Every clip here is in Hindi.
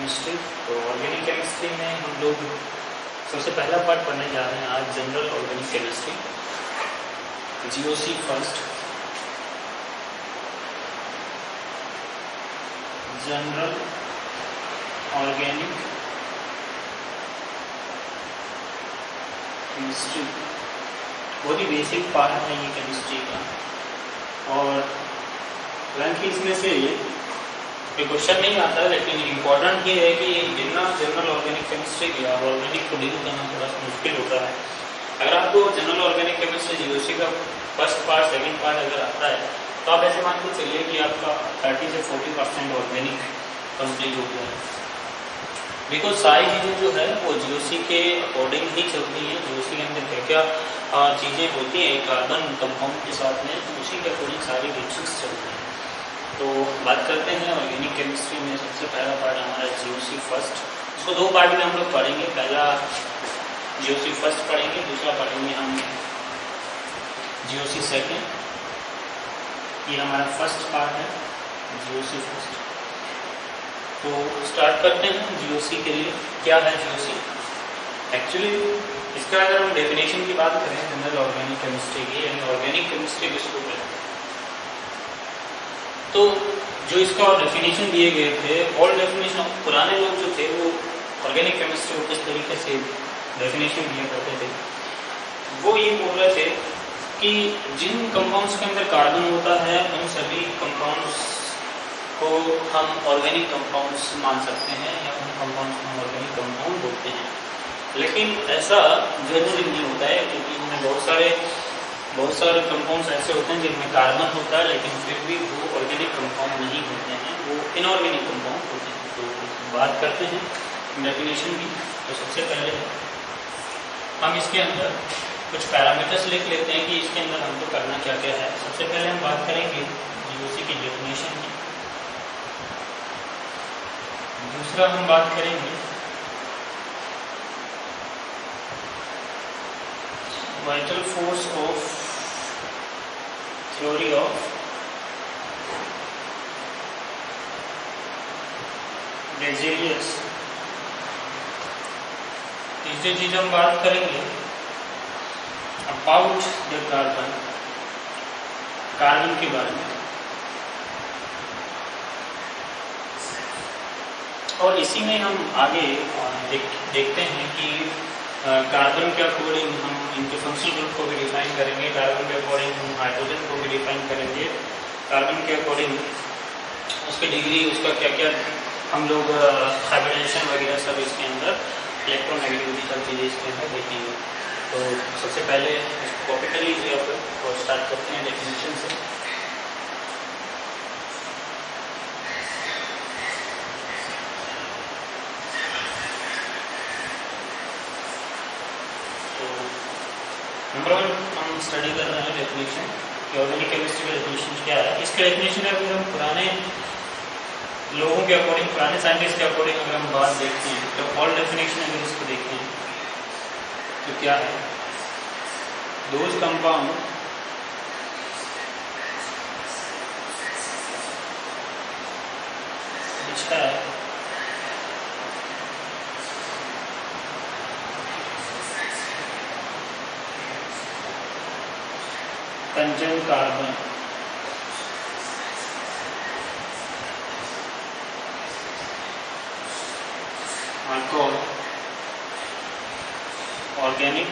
केमिस्ट्री। तो ऑर्गेनिक केमिस्ट्री में हम लोग सबसे पहला पार्ट पढ़ने जा रहे हैं आज, general organic chemistry, GOC first. General organic chemistry बहुत ही बेसिक पार्ट है ये केमिस्ट्री का, और हालांकि इसमें से कोई क्वेश्चन नहीं आता है, लेकिन इम्पोर्टेंट ये है कि बिना जनरल ऑर्गेनिक केमिस्ट्री के ऑर्गेनिक को डील करना थोड़ा सा मुश्किल होता है। अगर आपको जनरल ऑर्गेनिक केमिस्ट्री जीओसी का फर्स्ट पार्ट सेकंड पार्ट अगर आता है तो आप ऐसे मान के चलिए कि आपका 30 से 40% ऑर्गेनिक कंप्लीट हो गया है। बिकॉज सारी चीज़ें जो है वो जीओसी के अकॉर्डिंग ही चलती हैं। जीओसी के अंदर क्या क्या चीज़ें होती हैं कार्बन कंपाउंड के साथ में, उसी के अकॉर्डिंग सारी रिएक्शंस चलती हैं। तो बात करते हैं ऑर्गेनिक केमिस्ट्री में सबसे पहला पार्ट हमारा जीओसी फर्स्ट। इसको दो पार्ट में हम लोग पढ़ेंगे, पहला जीओसी फर्स्ट पढ़ेंगे, दूसरा पढ़ेंगे हम जीओसी सेकेंड। ये हमारा फर्स्ट पार्ट है जीओसी फर्स्ट। तो स्टार्ट करते हैं जीओसी के लिए। क्या है जीओसी? एक्चुअली इसका अगर हम डेफिनेशन की बात करें जनरल ऑर्गेनिक केमिस्ट्री की, यानी ऑर्गेनिक केमिस्ट्री किसको कहते हैं, तो जो इसका डेफिनेशन दिए गए थे, ऑल डेफिनेशन पुराने लोग जो थे वो ऑर्गेनिक केमिस्ट्री को किस तरीके से डेफिनेशन दिया करते थे, वो ये बोल रहे थे कि जिन कंपाउंड्स के अंदर कार्बन होता है उन सभी कंपाउंड्स को हम ऑर्गेनिक कंपाउंड्स मान सकते हैं, या उन कंपाउंड्स को हम ऑर्गेनिक कंपाउंड बोलते हैं। लेकिन ऐसा जरूरी नहीं होता है, क्योंकि इनमें बहुत सारे कंपाउंड्स ऐसे होते हैं जिनमें कार्बन होता है लेकिन फिर भी वो ऑर्गेनिक कंपाउंड नहीं होते हैं, वो इनऑर्गेनिक कंपाउंड होते हैं। तो बात करते हैं डेफिनेशन की। तो सबसे पहले हम इसके अंदर कुछ पैरामीटर्स लिख लेते हैं कि इसके अंदर हमको करना क्या क्या है। सबसे पहले हम बात करेंगे जीओसी की डेफिनेशन की, दूसरा हम बात करेंगे vital force of theory of Berzelius. तीसरी चीज हम बात करेंगे अबाउट द कार्बन, कार्बन के बारे में। और इसी में हम आगे देखते हैं कि कार्बन के अकॉर्डिंग हम इनके फंक्शनल ग्रुप को भी डिफाइन करेंगे, कार्बन के अकॉर्डिंग हम हाइड्रोजन को भी डिफाइन करेंगे, कार्बन के अकॉर्डिंग उसकी डिग्री, उसका क्या क्या हम लोग हाइब्रिडाइजेशन वगैरह सब इसके अंदर, इलेक्ट्रोनेगेटिविटी सब चीज़ें इसके अंदर देखेंगे। तो सबसे पहले इसको कॉपी कर लीजिए आप, और स्टार्ट करते हैं डेफिनेशन से। नंबर 1 हम स्टडी कर रहे हैं डेफिनेशन कि ऑर्गेनिक केमिस्ट्री का डेफिनेशन क्या है। इसका डेफिनेशन है, अगर हम पुराने लोगों के अकॉर्डिंग, पुराने साइंटिस्ट के अकॉर्डिंग अगर हम बात देखते हैं तो ऑल डेफिनेशन अगर इसको देखें तो क्या है, those compound which have conjunct carbon are called organic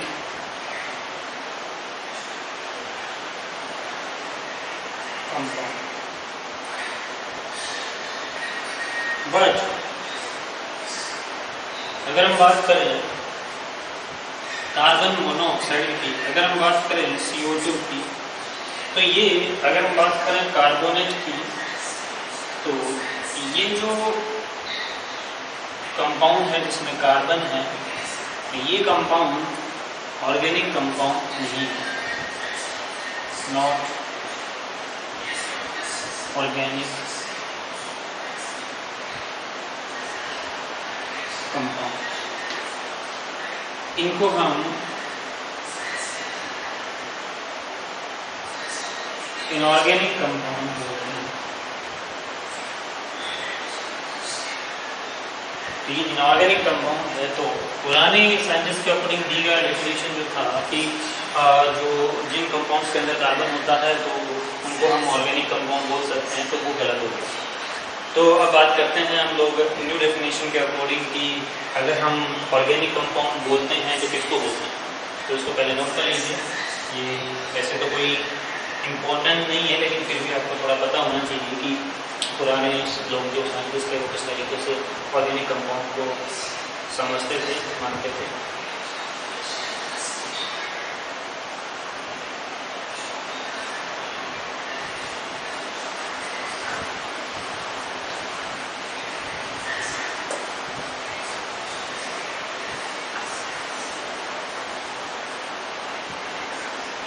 compound. But अगर हम बात करें कार्बन मोनोऑक्साइड की, अगर हम बात करें CO2 की, तो ये अगर हम बात करें कार्बोनेट की, तो ये जो कंपाउंड है जिसमें कार्बन है, ये कंपाउंड ऑर्गेनिक कंपाउंड नहीं है, नॉट ऑर्गेनिक कंपाउंड। इनको हम इनऑर्गेनिक कंपाउंड बोलते हैं। तो ये इनऑर्गेनिक कंपाउंड है। तो पुराने साइंटिस्ट के अकॉर्डिंग दी गया डेफिनेशन जो था कि जो जिन कंपाउंड्स के अंदर कार्बन होता है तो उनको हम ऑर्गेनिक कंपाउंड बोल सकते हैं, तो वो गलत हो गया। तो अब बात करते हैं हम लोग न्यू डेफिनेशन के अकॉर्डिंग कि अगर हम ऑर्गेनिक कंपाउंड बोलते हैं तो किसको बोलते हैं। तो इसको पहले नोट कर लीजिए। ये वैसे तो कोई इम्पोर्टेंट नहीं है, लेकिन फिर भी आपको थोड़ा पता होना चाहिए कि पुराने लोग जो साइंटिस्ट थे वो किस तरीके से ऑर्गेनिक कंपाउंड को समझते थे, मानते थे।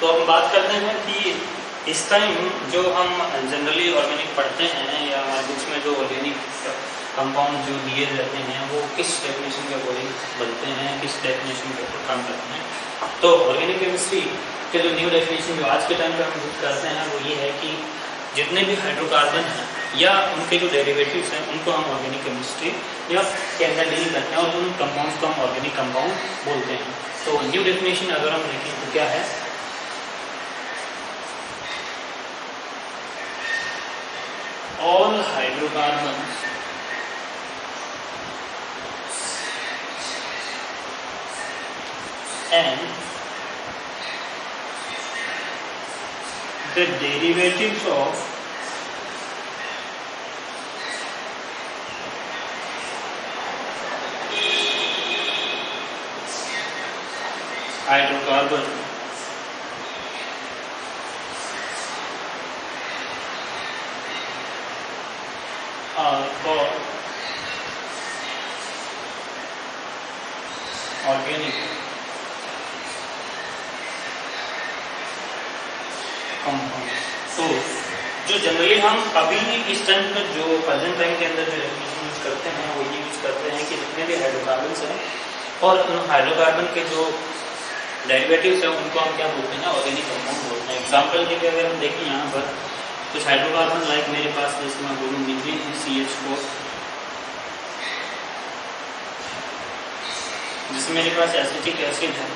तो अब बात करते हैं कि इस टाइम जो हम जनरली ऑर्गेनिक पढ़ते हैं या हमारे बुक्स में जो ऑर्गेनिक कंपाउंड जो दिए जाते हैं वो किस डेफिनेशन के अकॉर्डिंग बनते हैं, किस डेफिनेशन के ऊपर काम करते हैं। तो ऑर्गेनिक केमिस्ट्री के जो न्यू डेफिनेशन जो आज के टाइम पे हम यूज करते हैं वो ये है कि जितने भी हाइड्रोकार्बन हैं या उनके जो डेरिवेटिव्स हैं उनको हम ऑर्गेनिक केमिस्ट्री या के अंदर डील करते हैं और उन कंपाउंड्स को हम ऑर्गेनिक कंपाउंड बोलते हैं। तो न्यू डेफिनेशन अगर हम देखें तो क्या है, all hydrocarbons and the derivatives of hydrocarbon are called organic compounds। तो जो जनरली हम अभी इस टाइम पर जो प्रेजेंट टाइम के अंदर जो डेफिनेशन यूज करते हैं वो ये यूज करते हैं कि जितने भी हाइड्रोकार्बन्स हैं और उन हाइड्रोकार्बन के जो डेरिवेटिव्स हैं उनको हम क्या बोलते हैं, ऑर्गेनिक कंपाउंड बोलते हैं। एग्जाम्पल के लिए अगर हम देखें यहाँ पर कुछ हाइड्रोकार्बन लाइक मेरे पास जैसे मैं बोलूँ मीथेन CH4, जिसमें मेरे पास एसिटिक एसिड है,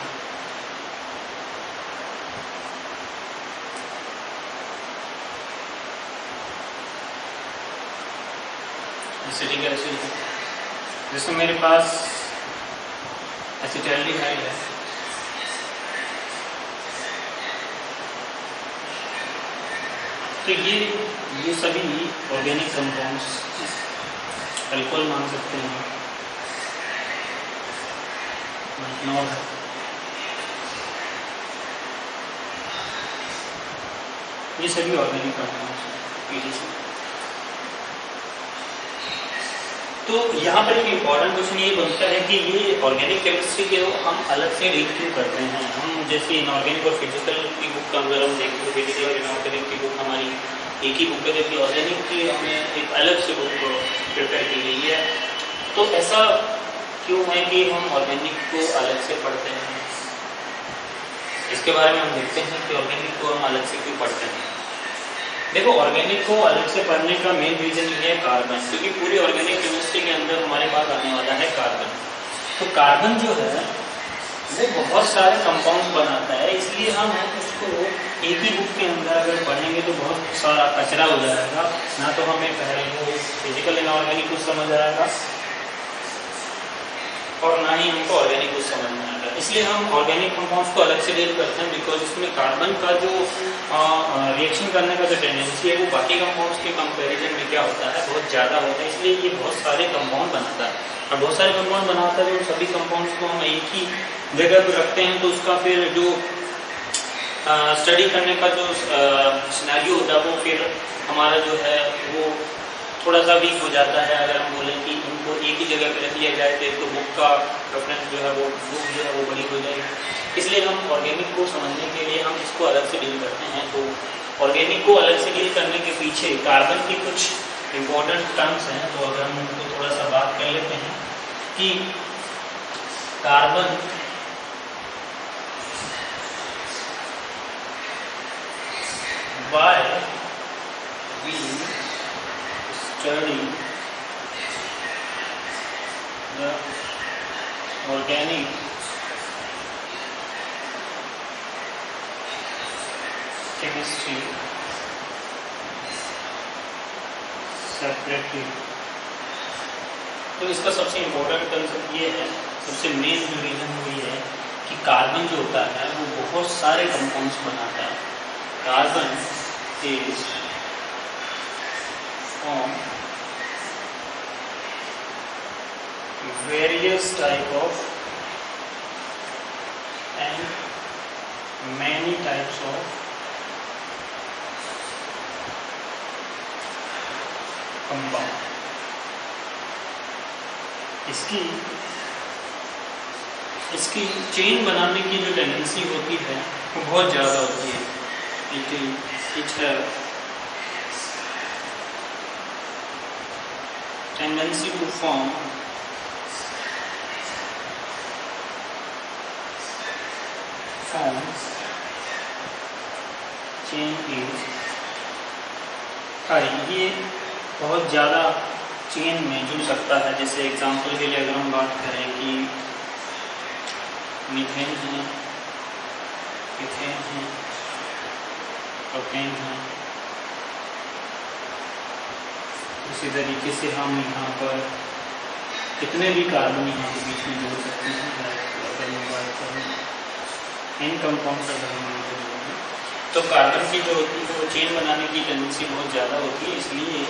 एसिटिक एसिड है, जिसमें मेरे पास एसिटाल्डिहाइड है, तो ये सभी ऑर्गेनिक कंपाउंड्स अल्कोहल मान सकते हैं, मेथनॉल है, ये सभी ऑर्गेनिक कंपाउंड्स हैं। तो यहाँ पर एक इम्पॉर्टेंट क्वेश्चन ये बनता है कि ये ऑर्गेनिक केमिस्ट्री के हम अलग से रीड क्यों करते हैं। हम जैसे इनऑर्गेनिक और फिजिकल की बुक का अगर हम देखें तो फिजिकल और इनऑर्गेनिक की बुक हमारी एक ही बुक है, जबकि ऑर्गेनिक की हमने एक अलग से बुक प्रिपेयर की गई है। तो ऐसा क्यों है कि हम ऑर्गेनिक को अलग से पढ़ते हैं, इसके बारे में हम देखते हैं कि ऑर्गेनिक को हम अलग से क्यों पढ़ते हैं। देखो, ऑर्गेनिक को अलग से पढ़ने का मेन रीजन ये है कार्बन, क्योंकि पूरी ऑर्गेनिक केमिस्ट्री के अंदर हमारे पास आने वाला है कार्बन। तो कार्बन जो है वो बहुत सारे कंपाउंड्स बनाता है, इसलिए हम उसको एक ही बुक के अंदर अगर पढ़ेंगे तो बहुत सारा कचरा हो जाएगा, ना तो हमें पहले वो फिजिकल इनऑर्गेनिक कुछ समझ आएगा और ना ही हमको ऑर्गेनिक कुछ समझ में आएगा। इसलिए हम ऑर्गेनिक कंपाउंड्स को अलग से डील करते हैं, बिकॉज इसमें कार्बन का जो रिएक्शन करने का जो टेंडेंसी है वो बाकी कंपाउंड्स के कंपैरिजन में क्या होता है, बहुत ज़्यादा होता है। इसलिए ये बहुत सारे कंपाउंड बनाता है, और बहुत सारे कंपाउंड बनाता है। जो सभी कंपाउंड्स को हम एक ही जगह पर रखते हैं तो उसका फिर जो स्टडी करने का जो सिनेरियो होता है वो फिर हमारा जो है वो थोड़ा सा वीक हो जाता है। अगर हम बोलें कि इनको एक ही जगह पे रख लिया जाए तो बुक का रेफरेंस जो है वो बुक जो है वो बड़ी हो जाएगी। इसलिए हम ऑर्गेनिक को समझने के लिए हम इसको अलग से डील करते हैं। तो ऑर्गेनिक को अलग से डील करने के पीछे कार्बन की कुछ इम्पोर्टेंट टर्म्स हैं, तो अगर हम उनको थोड़ा सा बात कर लेते हैं कि carbon by we study the organic chemistry separately। तो इसका सबसे इम्पोर्टेंट कंसेप्ट ये है, सबसे मेन जो रीजन वो ये है कि कार्बन जो होता है वो बहुत सारे कंपाउंड्स बनाता है। Carbon is from various type of and many types of compound. इसकी चेन बनाने की जो टेंडेंसी होती है वो बहुत ज़्यादा होती है। इट है tendency to form chain is high. ये बहुत ज़्यादा चेन में जुड़ सकता है। जैसे एग्जांपल के लिए अगर हम बात करें कि मीथेन है, इथेन है, प्रोपेन है, इसी तरीके से हम यहाँ पर कितने भी कार्बन यहाँ के बीच में जोड़ सकते हैं। अगर मैं बात करूँ इन कंपाउंड अगर हम तो कार्बन की जो होती है वो चेन बनाने की टेंडेंसी बहुत ज़्यादा होती है। इसलिए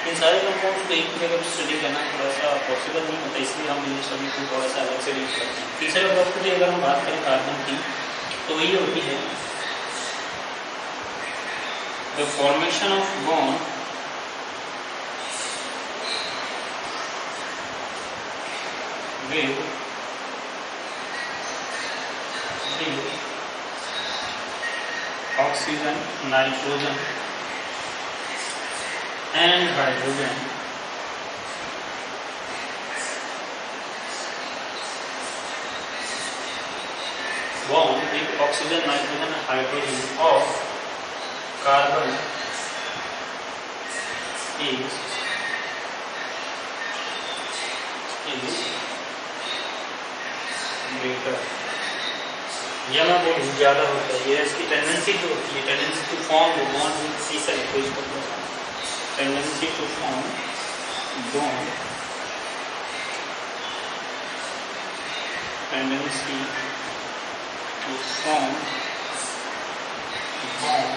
इन सारे कंपाउंड को एक जगह स्टडी करना थोड़ा सा पॉसिबल नहीं होता, इसलिए हम इन सभी को थोड़ा सा अलग से डील करते हैं। तीसरे वक्त की अगर हम बात करें कार्बन की तो ये होती है the formation of bond with oxygen, nitrogen and hydrogen bond with oxygen, nitrogen and hydrogen of carbon is greater। या मैं बोलूँ ज़्यादा होता है। ये इसकी टेंडेंसी जो होती है, tendency to form bond with C side को इसको tendency to form bond, tendency to form bond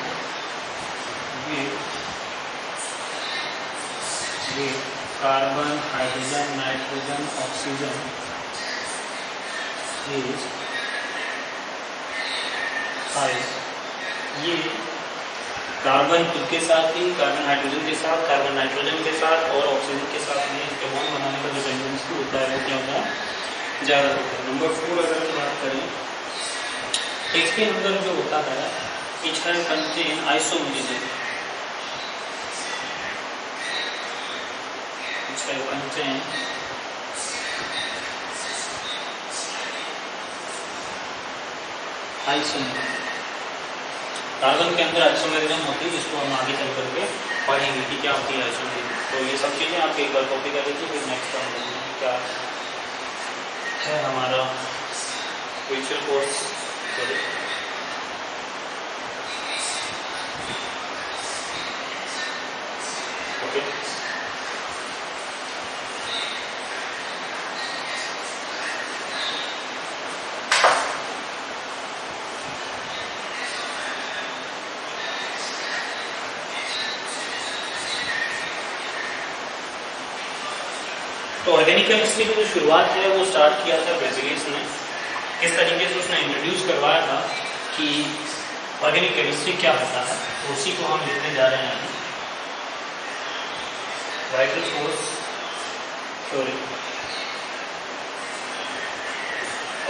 with carbon, hydrogen, nitrogen, oxygen is high. ये कार्बन खुद के साथ ही, कार्बन हाइड्रोजन के साथ, कार्बन नाइट्रोजन के साथ और ऑक्सीजन के साथ में इनके बॉन्ड बनाने का जो टेंडेंसी होता है वो क्या होता है, ज़्यादा होता है। नंबर 4 अगर हम बात करें तो इसके अंदर जो होता है it has contain isomerism, it has contain isomerism. Carbon के अंदर आइसोमरिज्म होती है जिसको हम आगे चल करके पढ़ेंगे कि क्या होती है आइसोमरिज्म। तो ये सब चीज़ें आप एक बार कॉपी कर लीजिए, फिर नेक्स्ट हम क्या है हमारा फ्यूचर कोर्स। ओके, तो ऑर्गेनिक केमिस्ट्री की जो शुरुआत है वो स्टार्ट किया था बेसिलियस ने। किस तरीके से उसने इंट्रोड्यूस करवाया था कि ऑर्गेनिक केमिस्ट्री क्या होता है, तो उसी को हम लिखने जा रहे हैं। Vital force theory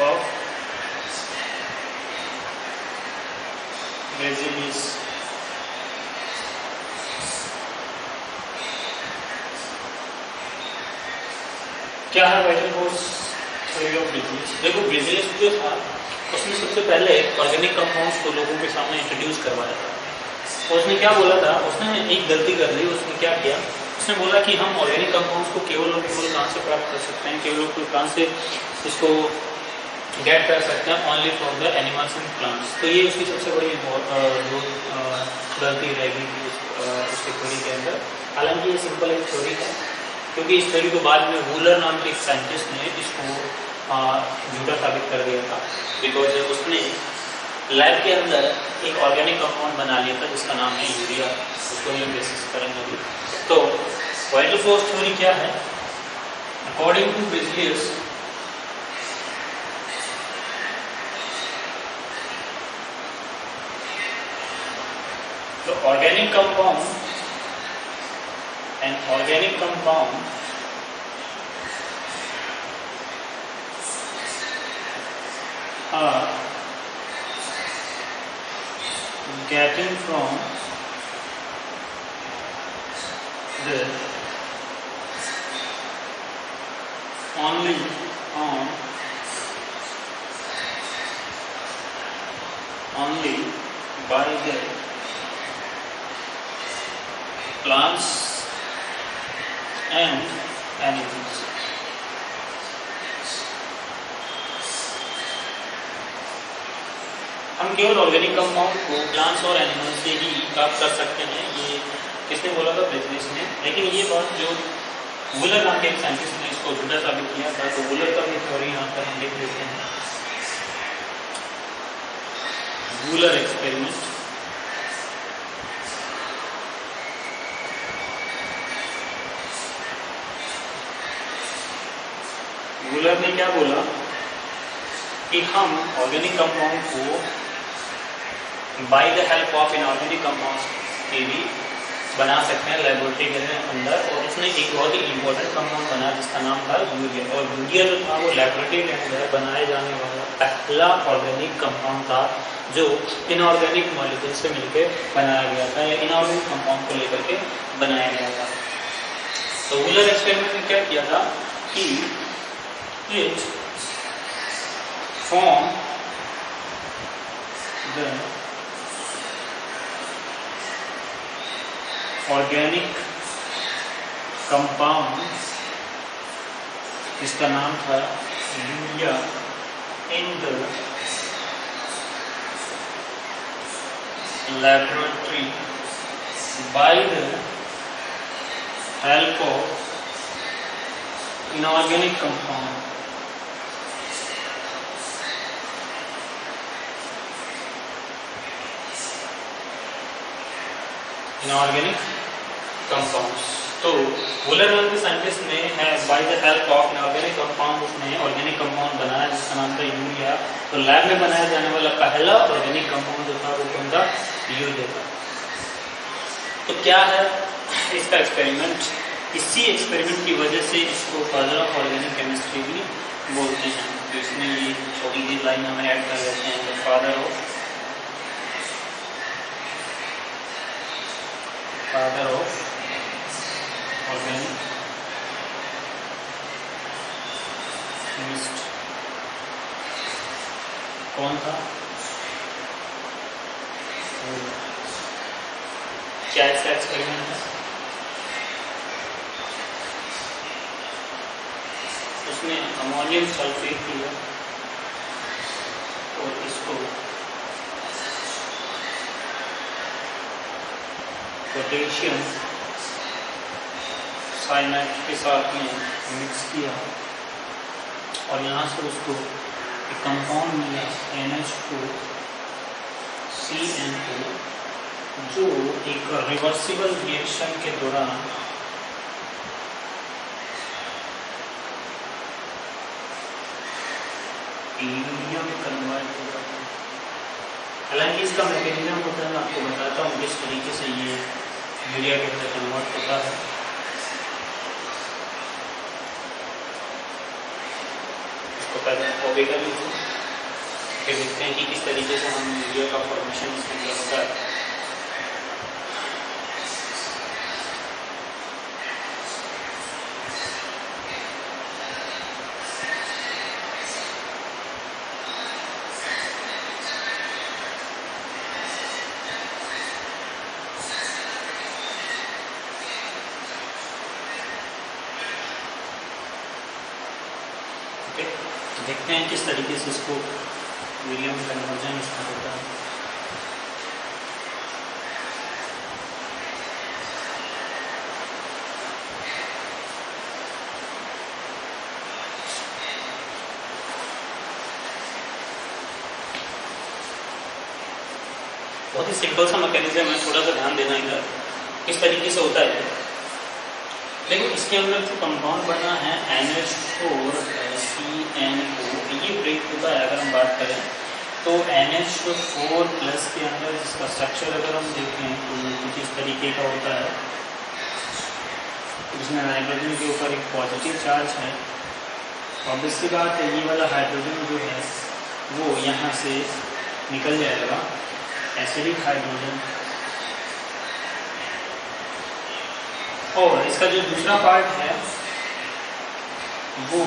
of Berzelius. क्या है vital force theory of Berzelius? देखो बेसिलियस जो था उसने सबसे पहले ऑर्गेनिक कंपाउंड्स को लोगों के सामने इंट्रोड्यूस करवाया था। तो उसने क्या बोला था, उसने एक गलती कर ली। उसने क्या किया, उसने बोला कि हम ऑर्गेनिक कंपाउंड्स को केवल और केवल कहाँ से प्राप्त कर सकते हैं, केवल और केवल कहाँ से इसको गेट कर सकते हैं, only from the animals and plants. तो ये उसकी सबसे बड़ी जो गलती रहेगी उसके थ्योरी के अंदर। हालांकि ये सिंपल एक थ्योरी है, क्योंकि इस थ्योरी को बाद में वूलर नाम के एक साइंटिस्ट ने इसको झूठा साबित कर दिया था, बिकॉज उसने लैब के अंदर एक ऑर्गेनिक कंपाउंड बना लिया था जिसका नाम है यूरिया। उसको हम डिस्कस करेंगे अभी। तो वाइटल फोर्स थ्योरी क्या है? अकॉर्डिंग टू बेज़ियस, the organic compound are getting from the only by the plants and animals। हम केवल ऑर्गेनिक कंपाउंड को प्लांट्स और एनिमल्स से ही प्राप्त कर सकते हैं। ये किसने बोला था? बेज़ियस ने। लेकिन ये बात जो वूलर नाम के एक साइंटिस्ट ने इसको झूठा साबित किया था, तो वूलर का भी थ्योरी यहाँ पर हम देख लेते हैं। वूलर एक्सपेरिमेंट। वूलर ने क्या बोला कि हम ऑर्गेनिक कंपाउंड को by the help of inorganic compounds के भी बना सकते हैं लेबोरेटरी के अंदर। और उसने एक बहुत ही इंपॉर्टेंट कंपाउंड बनाया जिसका नाम था यूरिया। और यूरिया जो था वो लेबोरेटरी के अंदर बनाए जाने वाला पहला ऑर्गेनिक कंपाउंड था जो इनऑर्गेनिक मॉलिक्यूल से मिलकर बनाया गया था, या इनऑर्गेनिक कंपाउंड को लेकर के बनाया गया था। तो वूलर एक्सपेरिमेंट में क्या किया था कि it form the organic compound जिसका नाम था urea in the laboratory by the help of inorganic compound। Inorganic compounds. तो वूलर नाम के साइंटिस्ट ने है by the help of inorganic compound उसने ऑर्गेनिक कंपाउंड बनाया जिसका नाम था यूरिया। तो लैब में बनाया जाने वाला पहला ऑर्गेनिक कंपाउंड जो था वो कौन था? यूरिया था। तो क्या है इसका एक्सपेरिमेंट? इसी एक्सपेरिमेंट की वजह से इसको फादर ऑफ ऑर्गेनिक केमिस्ट्री भी बोलते हैं। तो इसमें ये छोटी सी लाइन हमें ऐड कर देते हैं, the father of organic chemistry कौन था? क्या इसका एक्सपेरिमेंट है? उसने अमोनियम सल्फेट लिया और इसको पोटेशियम साइनाइड के साथ में मिक्स किया और यहाँ से उसको एक कंपाउंड मिला NH2CN2 जो एक रिवर्सिबल रिएक्शन के दौरान यूरिया में कन्वर्ट हो जाता है। हालांकि इसका मैकेनिज्म होता है, मैं आपको बताता हूँ किस तरीके से ये यूरिया के अंदर कन्वर्ट होता है। इसको पहले कॉपी कर लीजिए, फिर देखते हैं कि किस तरीके से हम यूरिया का फॉर्मेशन इसके अंदर होता है। देखते हैं किस तरीके से इसको विलियम कन्वर्जन इसका होता है। बहुत ही सिंपल सा मैकेनिज्म है, थोड़ा सा ध्यान देना इधर किस तरीके से होता है। देखो इसके अंदर जो कंपाउंड बना है NH4CnO, ये ब्रेक होता है। अगर हम बात करें तो NH4 प्लस के अंदर इसका स्ट्रक्चर अगर हम देखें तो कुछ इस तरीके का होता है, जिसमें नाइट्रोजन के ऊपर एक पॉजिटिव चार्ज है। ऑब्वियस सी बात है ये वाला हाइड्रोजन जो है वो यहाँ से निकल जाएगा, एसिडिक हाइड्रोजन। और इसका जो दूसरा पार्ट है वो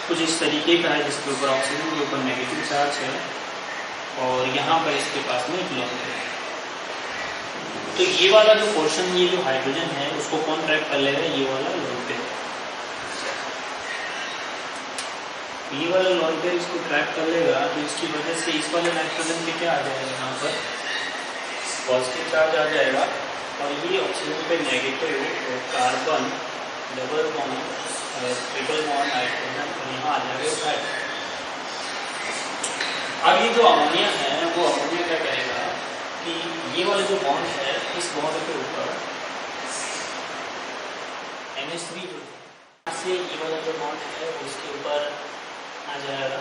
कुछ इस तरीके का है, जिसके ऊपर ऑक्सीजन के ऊपर नेगेटिव चार्ज है और यहाँ पर इसके पास में एक लोन है। तो ये वाला जो पोर्शन, ये जो हाइड्रोजन है उसको कौन ट्रैक कर लेगा? ये वाला लोन पेयर। ये वाला लोन पेयर इसको ट्रैक कर लेगा, तो इसकी वजह से इस वाले नाइट्रोजन पे क्या आ जाएगा? यहाँ पर पॉजिटिव चार्ज आ जाएगा और ये ऑक्सीजन पे negative carbon double bond triple bond nitrogen और यहाँ आ जाएगा। अब ये जो अमोनिया है वो अमोनिया क्या करेगा कि ये वाला जो बॉन्ड है इस बॉन्ड के ऊपर NH3 जो है से ये वाला जो बॉन्ड है वो इसके ऊपर आ जाएगा,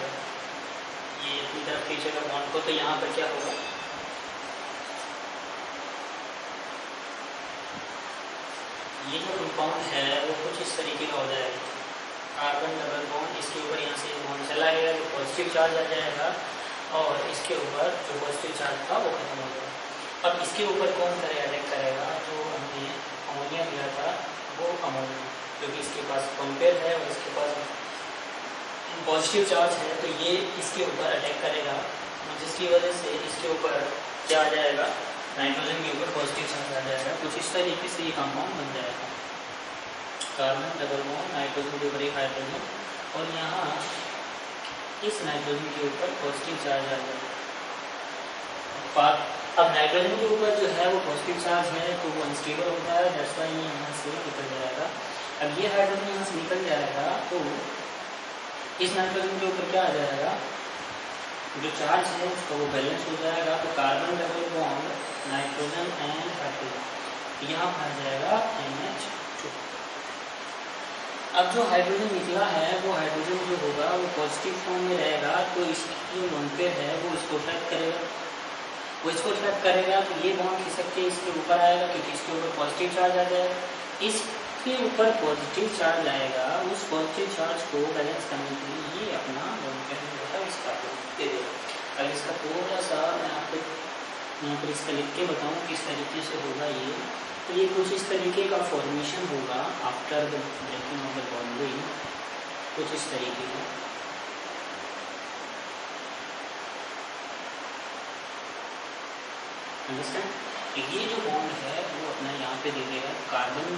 ये इतनी तरफ खींचेगा बॉन्ड को। तो यहाँ पर क्या होगा? ये जो कंपाउंड है वो कुछ इस तरीके का हो जाएगा, कार्बन डबल बॉन्ड, इसके ऊपर यहाँ से बॉन्ड चला गया तो पॉजिटिव चार्ज आ जाएगा और इसके ऊपर जो पॉजिटिव चार्ज था वो खत्म हो जाएगा। अब इसके ऊपर कौन करेगा? अटैक करेगा जो हमने अमोनिया लिया था वो अमोनिया, क्योंकि इसके पास कंपेयर है और इसके पास पॉजिटिव चार्ज है, तो ये इसके ऊपर अटैक करेगा, जिसकी वजह से इसके ऊपर क्या आ जाएगा? नाइट्रोजन के ऊपर पॉजिटिव चार्ज आ जाएगा। कुछ इस तरीके से ये कंपाउंड बन जाएगा, कार्बन डबल बॉन्ड, नाइट्रोजन के ऊपर एक हाइड्रोजन और यहाँ इस नाइट्रोजन के ऊपर पॉजिटिव चार्ज आ जाएगा। अब नाइट्रोजन के ऊपर जो है वो पॉजिटिव चार्ज है तो वो अनस्टेबल होता है, दैट्स व्हाई ये यहाँ से निकल जाएगा। अब ये हाइड्रोजन यहाँ से निकल जाएगा तो इस नाइट्रोजन के ऊपर क्या आ जाएगा? जो चार्ज है उसका वो बैलेंस हो जाएगा। तो carbon double bond nitrogen and hydrogen यहाँ आ जाएगा NH2। अब जो हाइड्रोजन निकला है वो हाइड्रोजन जो होगा वो पॉजिटिव फॉर्म में रहेगा, तो इसकी जो लोन पेयर है वो इसको ट्रैक करेगा, वो इसको ट्रैक करेगा तो ये बॉन्ड खिसक के इसके ऊपर आएगा, क्योंकि इसके ऊपर पॉजिटिव चार्ज आ जाएगा। इसके ऊपर पॉजिटिव चार्ज आएगा, उस पॉजिटिव चार्ज को बैलेंस करने के लिए ये अपना लोन पेयर जो है इसका दे देगा। अगर इसका थोड़ा सा मैं आपको यहाँ पर इसका लिख के बताऊँ किस तरीके से होगा ये, तो ये कुछ इस तरीके का फॉर्मेशन होगा after the breaking of the bonding, कुछ इस तरीके का। अंडरस्टैंड? ये जो बॉन्ड है वो अपना यहाँ पे दे देगा, कार्बन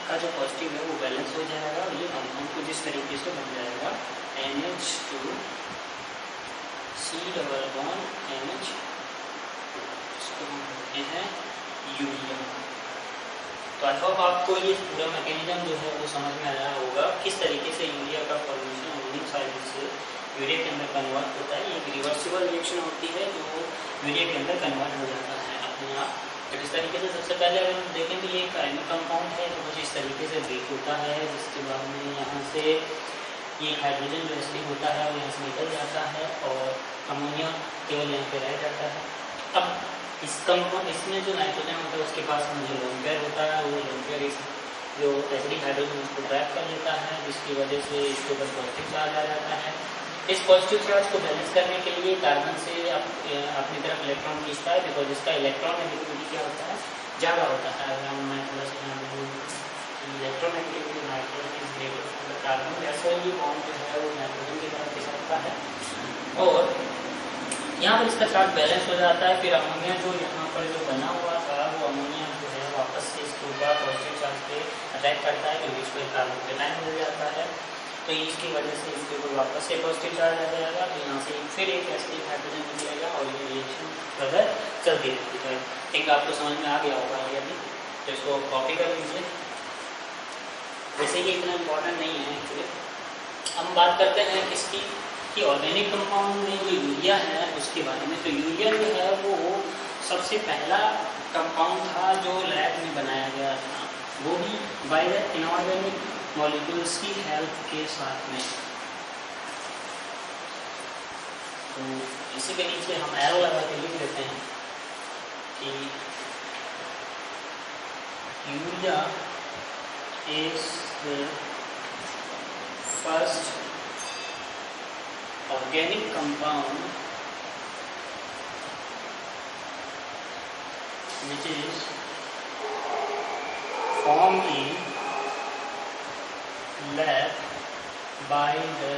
का जो पॉजिटिव है वो बैलेंस हो जाएगा और ये कंपाउंड कुछ इस तरीके से बन जाएगा NH2 C double bond NH, इसको हम कहते हैं यूरिया। तो आई होप आपको ये पूरा मैकेनिज्म जो है वो समझ में आया होगा, किस तरीके से यूरिया का फॉर्मेशन अमोनियम साइड से यूरिया के अंदर कन्वर्ट होता है। एक रिवर्सिबल रिएक्शन होती है जो यूरिया के अंदर कन्वर्ट हो जाता है अपने आप। तो इस तरीके से सबसे पहले अगर हम देखें तो ये एक आयनिक कंपाउंड है तो कुछ इस तरीके से ब्रेक होता है, जिसके बाद में यहाँ से ये हाइड्रोजन जो एसिडिक होता है वो यहाँ से निकल जाता है और अमोनिया केवल यहाँ पे रह जाता है। अब इस कंपाउंड इसमें जो नाइट्रोजन होता है उसके पास में जो लोन पेयर होता है वो लोन पेयर इस जो एसिडिक हाइड्रोजन उसको ट्रैप कर लेता है, जिसकी वजह से इसके ऊपर पॉजिटिव चार्ज आ जाता है। इस पॉजिटिव चार्ज को बैलेंस करने के लिए कार्बन से अपनी तरफ इलेक्ट्रॉन खींचता है, बिकॉज इसका इलेक्ट्रॉन नेगेटिविटी क्या होता है? ज़्यादा होता है। अगर मैं थोड़ा सा electron negativity nitrogen is greater from the carbon, जैसे ये बॉन्ड जो है वो नाइट्रोजन की तरफ खिसकता है और यहाँ पर इसका चार्ज बैलेंस हो जाता है। फिर अमोनिया जो यहाँ पर जो बना हुआ था वो अमोनिया जो है वापस से इसके ऊपर पॉजिटिव चार्ज पे अटैक करता है, क्योंकि इसको एक कार्बन पे टाइम मिल जाता है। तो इसकी वजह से इसके ऊपर वापस से पॉजिटिव चार्ज आ जाएगा, तो यहाँ से फिर एक ऐसे हाइड्रोजन निकलेगा और ये रिएक्शन फर्दर चलती रहती है। एक आपको समझ में आ गया होगा ये अभी, तो इसको कॉपी कर लीजिए। वैसे ये इतना इम्पोर्टेंट नहीं है एक्चुअली। हम बात करते हैं किसकी कि ऑर्गेनिक कंपाउंड में जो यूरिया है उसके बारे में। तो यूरिया जो है वो सबसे पहला कंपाउंड था जो लैब में बनाया गया था, वो भी बाय द इनऑर्गेनिक मॉलिक्यूल्स की हेल्प के साथ में। तो इसी के नीचे हम एरो लगा के लिख देते हैं कि urea is the first organic compound which is formed in lab by the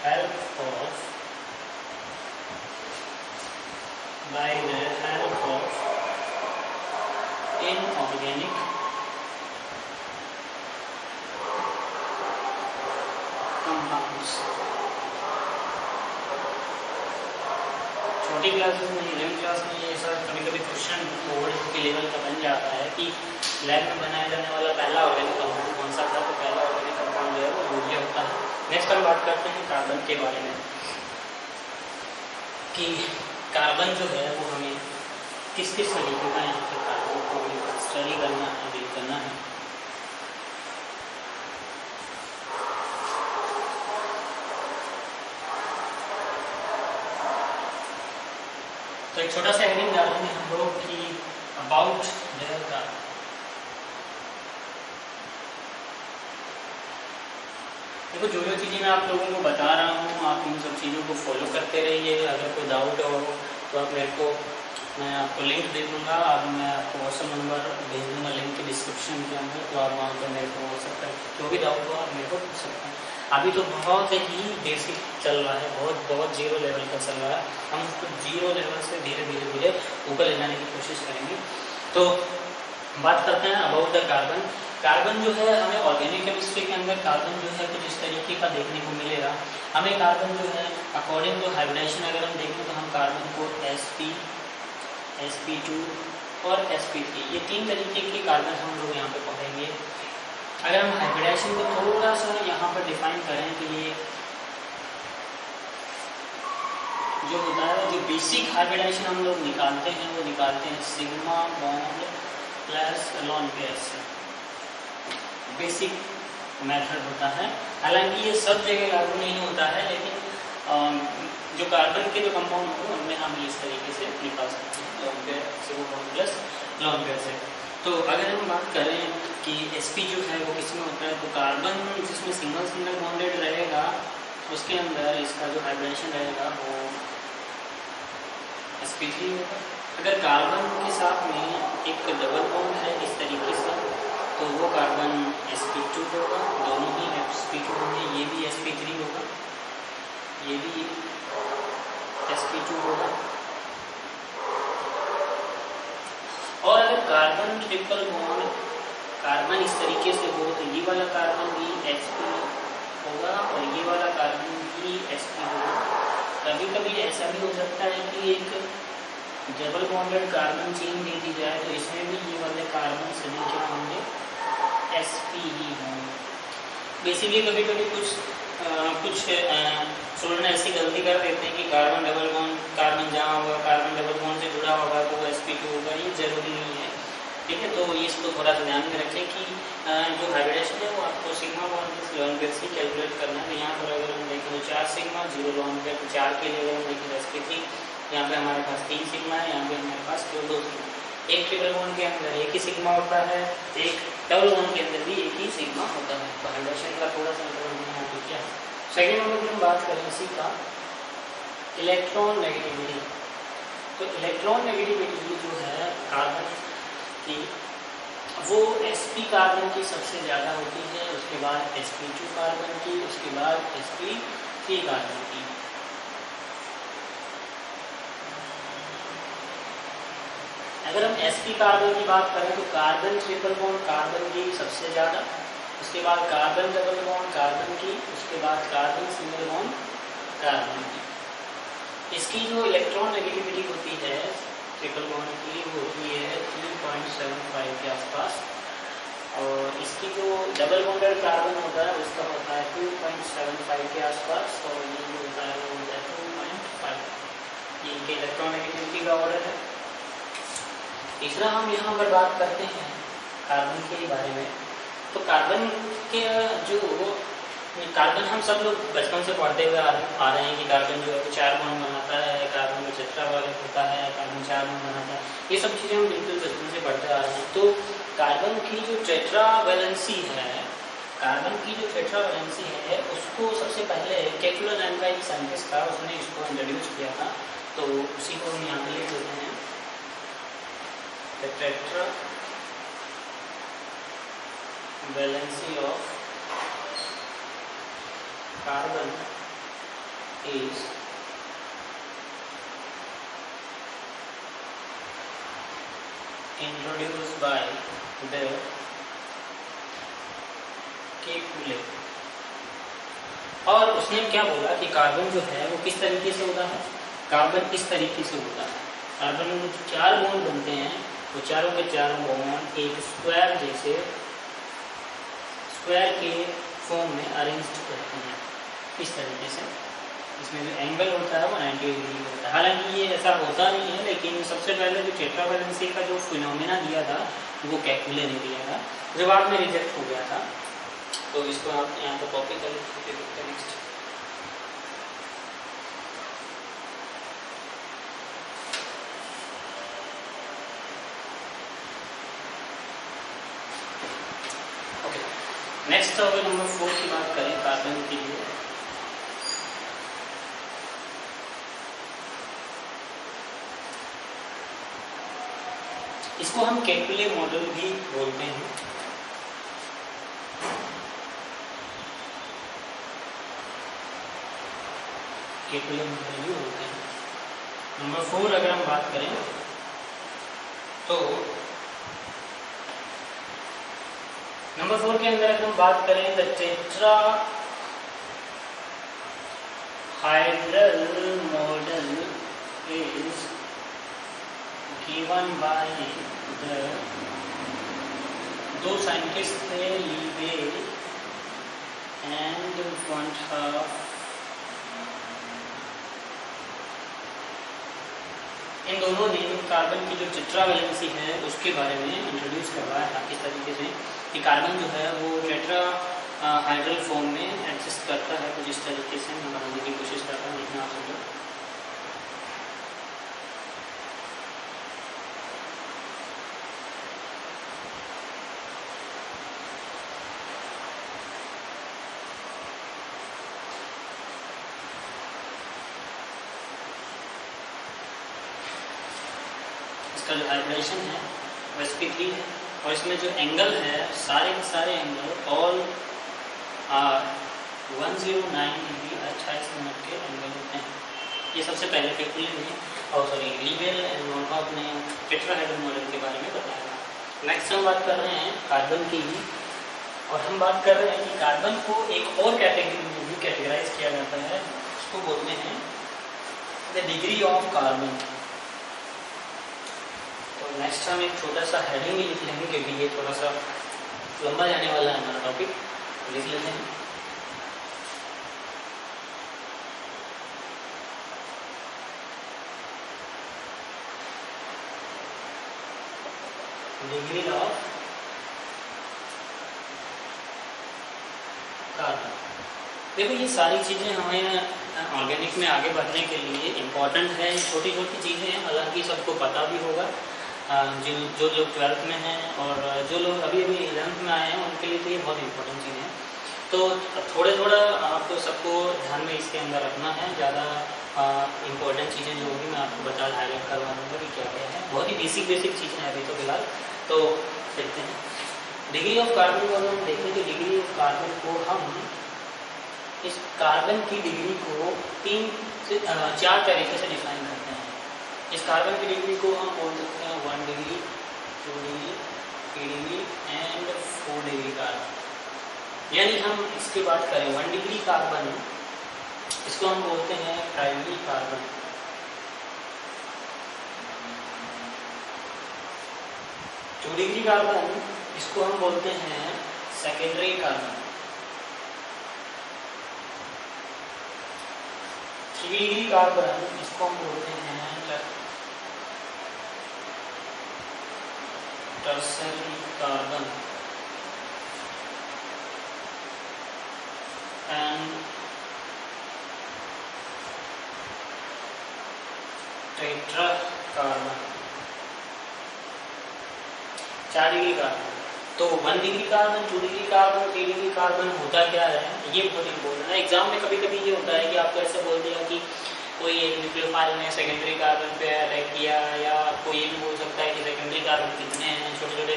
help of inorganic compounds। छोटी क्लासेस में 11वीं क्लास में ये सर कभी कभी क्वेश्चन बोर्ड के लेवल का बन जाता है कि लैब में बनाया जाने वाला पहला ऑर्गेनिक कंपाउंड कौन सा था। तो पहला ऑर्गेनिक कंपाउंड जो है वो यूरिया होता है। नेक्स्ट हम बात करते हैं कार्बन के बारे में कि कार्बन जो है वो हमें किस किस तरीके का यहाँ पे कार्बन को स्टडी करना है, डील करना है। तो एक छोटा सा हेडिंग डालेंगे हम लोग कि अबाउट देयर कार्बन। देखो जो जो चीज़ें मैं आप लोगों को बता रहा हूँ आप इन सब चीज़ों को फॉलो करते रहिए। अगर कोई डाउट हो तो आप मेरे को, मैं आपको लिंक दे दूँगा। अब मैं आपको व्हाट्सएप नंबर भेज दूँगा लिंक के डिस्क्रिप्शन के अंदर, तो आप वहाँ पर मेरे को व्हाट्सएप कर जो भी डाउट हो आप मेरे को पूछ सकते हैं। अभी तो बहुत ही बेसिक चल रहा है, बहुत जीरो लेवल का चल रहा है। हम उसको जीरो लेवल से धीरे धीरे ऊपर ले जाने की कोशिश करेंगे। तो बात करते हैं अबाउट द कार्बन। कार्बन जो है हमें ऑर्गेनिक केमिस्ट्री के अंदर कार्बन जो है कुछ इस तरीके का देखने को मिलेगा। हमें कार्बन जो है अकॉर्डिंग टू हाइब्रिडाइजेशन अगर हम देखें तो हम कार्बन को sp, sp2 और sp3 ये 3 तरीके के कार्बन हम लोग यहाँ पे पढ़ेंगे। अगर हम हाइब्रिडाइजेशन को थोड़ा सा यहाँ पर डिफाइन करें तो ये जो होता है, जो बेसिक हाइब्रिडाइजेशन हम लोग निकालते हैं वो निकालते हैं sigma bond plus lone pair से। बेसिक मेथड होता है। हालांकि ये सब जगह लागू नहीं होता है, लेकिन जो कार्बन के जो कंपाउंड होते हैं उनमें हम इस तरीके से निकाल सकते हैं lone pair sigma bond plus lone pair से। तो अगर हम बात करें कि sp जो है वो किसमें होता है, तो कार्बन जिसमें सिंगल बॉन्डेड रहेगा उसके अंदर इसका जो हाइब्रिडेशन रहेगा वो sp3 होगा। अगर कार्बन के साथ में एक डबल बॉन्ड है इस तरीके से तो वो कार्बन sp2 होगा। दोनों ही sp2 होंगे, ये भी sp3 होगा, ये भी sp2 होगा। और अगर कार्बन ट्रिपल बॉन्ड कार्बन इस तरीके से हो तो ये वाला कार्बन भी sp होगा और ये वाला कार्बन भी sp होगा। कभी कभी ऐसा भी हो सकता है कि एक डबल बॉन्डेड कार्बन चेन दे दी जाए तो इसमें भी ये वाले कार्बन सभी क्या होंगे, sp ही होंगे। बेसिकली कभी कभी कुछ स्टूडेंट ऐसी गलती कर देते हैं कि कार्बन डबल बॉन्ड, कार्बन जहाँ होगा कार्बन डबल बॉन्ड से जुड़ा होगा तो वो sp2 होगा। ये जरूरी नहीं है, ठीक है। तो इसको थोड़ा सा ध्यान में रखें कि जो हाइब्रिडेशन है वो आपको sigma bond plus lone pair से कैलकुलेट करना है। यहाँ पर अगर हम देखें तो 4 सिग्मा 0 लोन पेयर, 4 के लिए अगर हम देखें sp3, यहाँ पे हमारे पास 3 सिग्मा है, यहाँ पे हमारे पास 2 सिग्मा। एक ट्रिपल बॉन्ड के अंदर एक ही सिग्मा होता है, एक डबल बॉन्ड के अंदर भी एक ही सिग्मा होता है। तो हाइब्रिडेशन का थोड़ा सा यहाँ पे क्या है। सेकेंड नंबर पर हम बात करें इसी का इलेक्ट्रॉन नेगेटिविटी। तो इलेक्ट्रॉन नेगेटिविटी जो है कार्बन की वो sp कार्बन की सबसे ज़्यादा होती है, उसके बाद sp2 कार्बन की, उसके बाद sp3 कार्बन की। अगर हम sp कार्बन की बात करें तो कार्बन ट्रिपल बॉन्ड कार्बन की सबसे ज़्यादा, उसके बाद कार्बन डबल बॉन्ड कार्बन की, उसके बाद कार्बन सिंगल बॉन्ड कार्बन की। इसकी जो इलेक्ट्रॉन नेगेटिविटी होती है ट्रिपल बॉन्ड की वो होती है 3.75 के आसपास, और इसकी जो डबल बॉन्डेड कार्बन होता है उसका होता है 2.75 के आसपास, और ये जो होता है वो होता है 2.5। ये इनके इलेक्ट्रॉन नेगेटिविटी का ऑर्डर है। तीसरा हम यहाँ पर बात करते हैं कार्बन के बारे में। तो कार्बन के जो कार्बन हम सब लोग बचपन से पढ़ते हुए आ रहे हैं कि कार्बन जो है 4 बॉन्ड बनाता है, कार्बन का टेट्रावैलेंट होता है, कार्बन 4 बॉन्ड बनाता है, ये सब चीज़ें हम बिल्कुल बचपन से पढ़ते आ रहे हैं। तो कार्बन की जो टेट्रावैलेंसी है, कार्बन की जो टेट्रावैलेंसी है उसको सबसे पहले केकुला नाम का एक साइंटिस्ट था, उसने इसको इंट्रोड्यूस किया था। तो उसी को हम यहाँ पे लिख देते हैं, tetravalency of carbon is introduced by the Kekule. और उसने क्या बोला कि कार्बन जो है वो किस तरीके से होता है, कार्बन इस तरीके से होता है। कार्बन में जो 4 बॉन्ड बनते हैं वो चारों के चारों बॉन्ड एक स्क्वायर जैसे स्क्वायर के फॉर्म में अरेंज रहते हैं इस तरीके से। इसमें जो एंगल होता है वो 90 डिग्री होता है। हालांकि ये ऐसा होता नहीं है, लेकिन सबसे पहले जो टेट्रावैलेंसी का जो फिनोमेना दिया था वो केकुले ने दिया था, जो बाद में रिजेक्ट हो गया था। तो इसको आप यहाँ पर कॉपी कर लीजिए। नेक्स्ट नेक्स्ट अगर नंबर 4 की बात करें कार्बन के लिए, इसको हम केकुले मॉडल भी बोलते हैं। केकुले मॉडल भी बोलते हैं। नंबर 4 अगर हम बात करें तो नंबर 4 के अंदर अगर हम बात करें the tetrahedral model is given by the दो साइंटिस्ट थे, लीवे एंड वॉन्टहॉफ। इन दोनों ने कार्बन की जो टेट्रावैलेंसी है उसके बारे में इंट्रोड्यूस करवाया था, किस तरीके से कि कार्बन जो है वो टेट्राहाइड्रल फॉर्म में एग्जिस्ट करता है। कुछ इस तरीके से मैं बनाने की कोशिश करता हूँ, लिखना आप समझो। इसका जो हाइब्रेशन है वो sp3 है, और इसमें जो एंगल है सारे के सारे angle all are 109 degree 28 minute के एंगल होते हैं। ये सबसे पहले केकुले ने लीवेल एंड वॉन्टहॉफ ने टेट्राहाइड्रल मॉडल के बारे में बताया। नेक्स्ट हम बात कर रहे हैं कार्बन की, और हम बात कर रहे हैं कि कार्बन को एक और कैटेगरी में भी कैटेगराइज किया जाता है, उसको बोलते हैं द डिग्री ऑफ कार्बन। तो नेक्स्ट हम एक छोटा सा हेडिंग भी लिख लेंगे, क्योंकि ये थोड़ा सा लंबा जाने वाला है हमारा टॉपिक। लिख लेते हैं डिग्री ऑफ कार्बन। देखो ये सारी चीज़ें हमें ऑर्गेनिक में आगे बढ़ने के लिए इम्पॉर्टेंट है। छोटी छोटी चीज़ें हैं, हालांकि सबको पता भी होगा। जो लोग 12th में हैं और जो लोग अभी अभी 11th में आए हैं उनके लिए तो ये बहुत इम्पोर्टेंट चीज़ें हैं। तो थोड़ा थोड़ा आपको सबको ध्यान में इसके अंदर रखना है। ज़्यादा इम्पोर्टेंट चीज़ें जो होंगी मैं आपको बता हाईलाइट करवा दूँगा कि क्या क्या है। बहुत ही बेसिक चीज़ें हैं अभी तो फिलहाल। तो देखते हैं डिग्री ऑफ कार्बन को। अगर हम देखें तो डिग्री ऑफ कार्बन को हम इस कार्बन की डिग्री को 3 से 4 तरीके से डिफाइन करते हैं। इस कार्बन की डिग्री को हम बोल सकते हैं 1 degree, 2 degree, 3 degree and 4 degree carbon. यानी हम इसकी बात करें 1 डिग्री कार्बन, इसको हम बोलते हैं प्राइमरी कार्बन। 2 डिग्री कार्बन, इसको हम बोलते हैं सेकेंडरी कार्बन। 3 डिग्री कार्बन, इसको हम बोलते हैं tertiary carbon. And tetra carbon. 4 degree carbon. तो 1 degree carbon, 2 degree carbon, 3 degree carbon होता क्या है, ये बहुत इंपॉर्टेंट है। एग्जाम में कभी कभी ये होता है कि आपको ऐसे बोल दिया कि कोई एक न्यूक्लियोफाइल ने सेकेंडरी कार्बन पे अटैक किया, या आपको ये भी बोल सकता है कि सेकेंडरी कार्बन कितने हैं। छोटे छोटे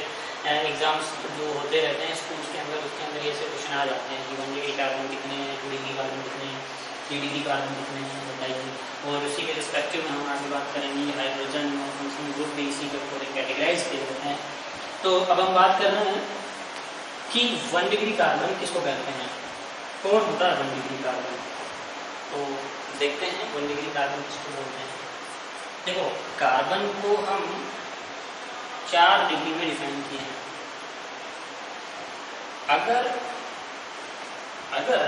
एग्जाम्स जो होते रहते हैं स्कूल्स के अंदर, उसके अंदर ऐसे क्वेश्चन आ जाते हैं कि 1 डिग्री कार्बन कितने हैं, 2 डिग्री कार्बन कितने हैं, 3 डिग्री कार्बन कितने हैं, बताइए। और उसी के रिस्पेक्टिव में हम आगे बात करेंगे हाइड्रोजन और फंक्शन ग्रुप भी इसी के पूरे कैटेगराइज किए जाते हैं। तो अब हम बात कर रहे हैं कि 1 डिग्री कार्बन किसको कहते हैं, कौन होता है 1 डिग्री कार्बन। तो देखते हैं 1 डिग्री कार्बन किसको बोलते हैं। देखो, कार्बन को हम 4 डिग्री में डिफाइन किए हैं। अगर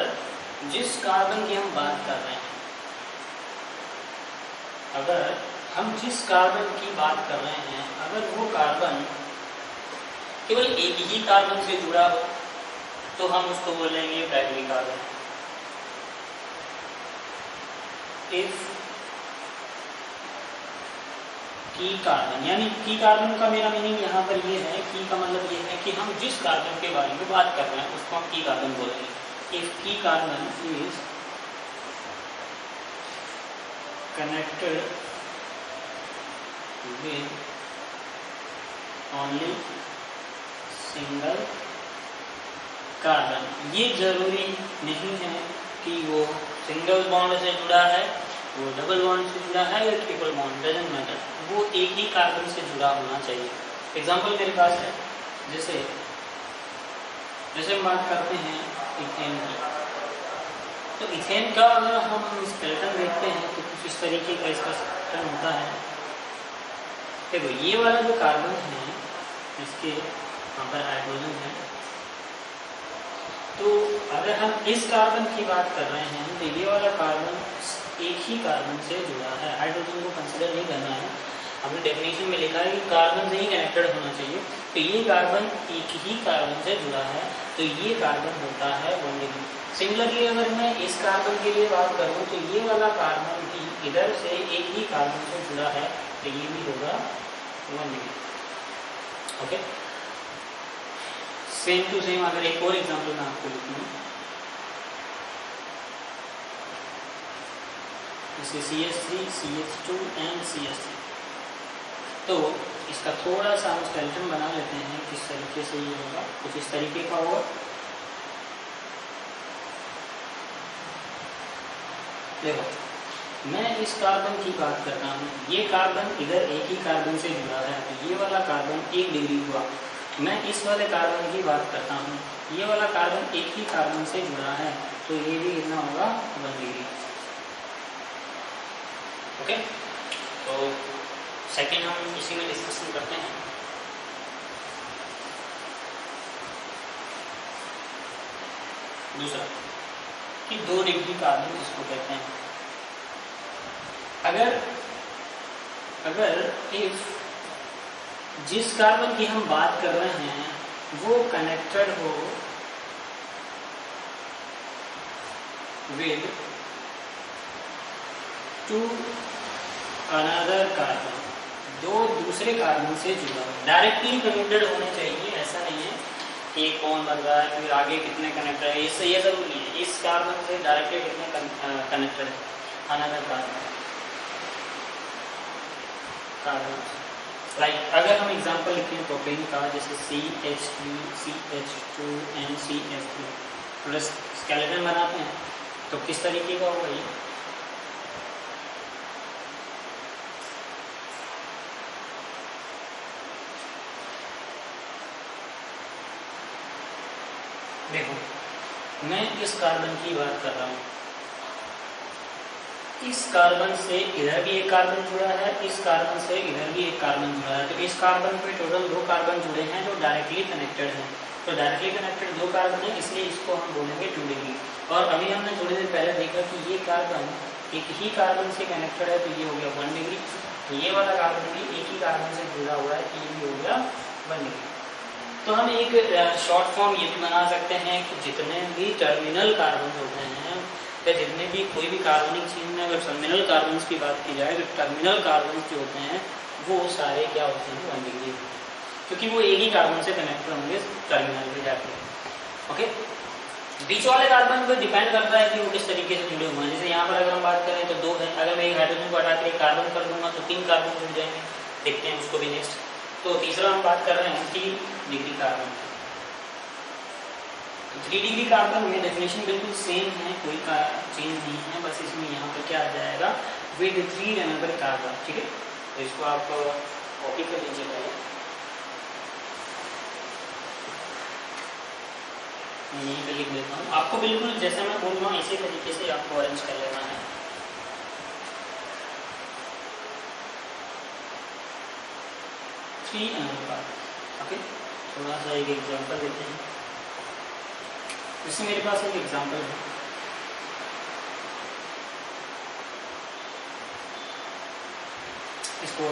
जिस कार्बन की हम बात कर रहे हैं, अगर हम जिस कार्बन की बात कर रहे हैं, अगर वो कार्बन केवल एक ही कार्बन से जुड़ा हो तो हम उसको बोलेंगे प्राइमरी कार्बन। इफ की कार्बन, यानी की कार्बन का मेरा मीनिंग यहाँ पर ये है, की का मतलब ये है कि हम जिस कार्बन के बारे में बात कर रहे हैं उसको हम की कार्बन बोलेंगे। इफ की carbon is connected with only single carbon, ये जरूरी नहीं है कि वो सिंगल बॉन्ड से जुड़ा है, वो डबल बॉन्ड से जुड़ा है या ट्रिपल बॉन्ड, डजंट मैटर, वो एक ही कार्बन से जुड़ा होना चाहिए। एग्जांपल मेरे पास है, जैसे हम बात करते हैं इथेन की। तो इथेन का अगर हम स्केलेटन देखते हैं तो कुछ इस तरीके का इसका स्केलेटन होता है। देखो, ये वाला जो कार्बन है, इसके यहाँ पर हाइड्रोजन है। तो अगर हम इस कार्बन की बात कर रहे हैं तो ये वाला कार्बन एक ही कार्बन से जुड़ा है, हाइड्रोजन को कंसिडर नहीं करना है। हमने डेफिनेशन में लिखा है कि कार्बन से ही कनेक्टेड होना चाहिए। तो ये कार्बन एक ही कार्बन से जुड़ा है, तो ये कार्बन होता है 1 डिग्री। सिमिलरली अगर मैं इस कार्बन के लिए बात करूँ तो ये वाला कार्बन भी इधर से एक ही कार्बन से जुड़ा है, तो ये भी होगा 1 degree. Okay, same to same अगर एक और एग्जांपल मैं आपको लिखूँ, जैसे CH3, CH2 एंड CH3। तो इसका थोड़ा सा हम स्केलेटन बना लेते हैं, किस तरीके से ये होगा, कुछ इस तरीके का होगा। देखो, मैं इस कार्बन की बात कर रहा हूँ, ये कार्बन इधर एक ही कार्बन से जुड़ा है, तो ये वाला कार्बन 1 डिग्री हुआ। मैं इस वाले कार्बन की बात करता हूँ, ये वाला कार्बन एक ही कार्बन से जुड़ा है, तो ये भी कितना होगा 1 डिग्री। ओके, तो सेकेंड हम इसी में डिस्कशन करते हैं। दूसरा कि 2 डिग्री कार्बन किसको कहते हैं। अगर इफ जिस कार्बन की हम बात कर रहे हैं वो कनेक्टेड हो विद टू अनदर कार्बन, 2 दूसरे कार्बन से जुड़ा, डायरेक्टली कनेक्टेड होने चाहिए। ऐसा नहीं है कि कौन बन रहा है फिर आगे कितने कनेक्टेड है, इससे ये जरूरी है इस कार्बन से डायरेक्टली कितने कनेक्टेड है अनदर कार्बन। लाइक अगर हम एग्जांपल लिखें प्रोपेन का, जैसे CH3, CH2 and CH3, plus skeleton बनाते हैं तो किस तरीके का होगा ये। देखो, मैं इस कार्बन की बात कर रहा हूँ, इस कार्बन से इधर भी एक कार्बन जुड़ा है, इस कार्बन से इधर भी एक कार्बन जुड़ा है, तो इस कार्बन पे टोटल 2 कार्बन जुड़े हैं जो डायरेक्टली कनेक्टेड हैं। तो डायरेक्टली कनेक्टेड 2 कार्बन है, इसलिए इसको हम बोलेंगे 2 डिग्री। और अभी हमने थोड़ी देर पहले देखा कि ये कार्बन एक ही कार्बन से कनेक्टेड है, तो ये हो गया 1 डिग्री। तो ये वाला कार्बन भी एक ही कार्बन से जुड़ा हुआ है, तो ये भी हो गया 1 डिग्री। तो हम एक शॉर्ट फॉर्म ये भी बना सकते हैं कि जितने भी टर्मिनल कार्बन होते हैं या जितने भी कोई भी कार्बनिक चीज़ में अगर टर्मिनल कार्बन की बात की जाए तो टर्मिनल कार्बन जो होते हैं वो सारे क्या होते हैं 1 डिग्री, क्योंकि वो एक ही कार्बन से कनेक्ट होंगे टर्मिनल पे जाके। ओके, बीच वाले कार्बन पर डिपेंड करता है कि वो किस तरीके से जुड़े हुए हैं। जैसे यहाँ पर अगर हम बात करें तो 2 है, अगर मैं एक हाइड्रोजन को हटा कर एक कार्बन कर दूंगा तो 3 कार्बन जुड़ जाएंगे। देखते हैं उसको भी नेक्स्ट। तो तीसरा हम बात कर रहे हैं 3 डिग्री कार्बन। 3 डिग्री कार्बन में डेफिनेशन बिल्कुल सेम है, कोई चेंज नहीं है, बस इसमें यहाँ पर क्या आ जाएगा विद 3 नंबर कार्बन। ठीक है, तो इसको आप कॉपी कर लीजिए पहले, मैं यहीं पर लिख देता हूँ। आपको बिल्कुल जैसे मैं बोल रहा हूँ इसी तरीके से आपको अरेंज कर लेना है। ओके, थोड़ा सा एक एग्जांपल देते हैं। जैसे मेरे पास एक एग्जांपल है, इसको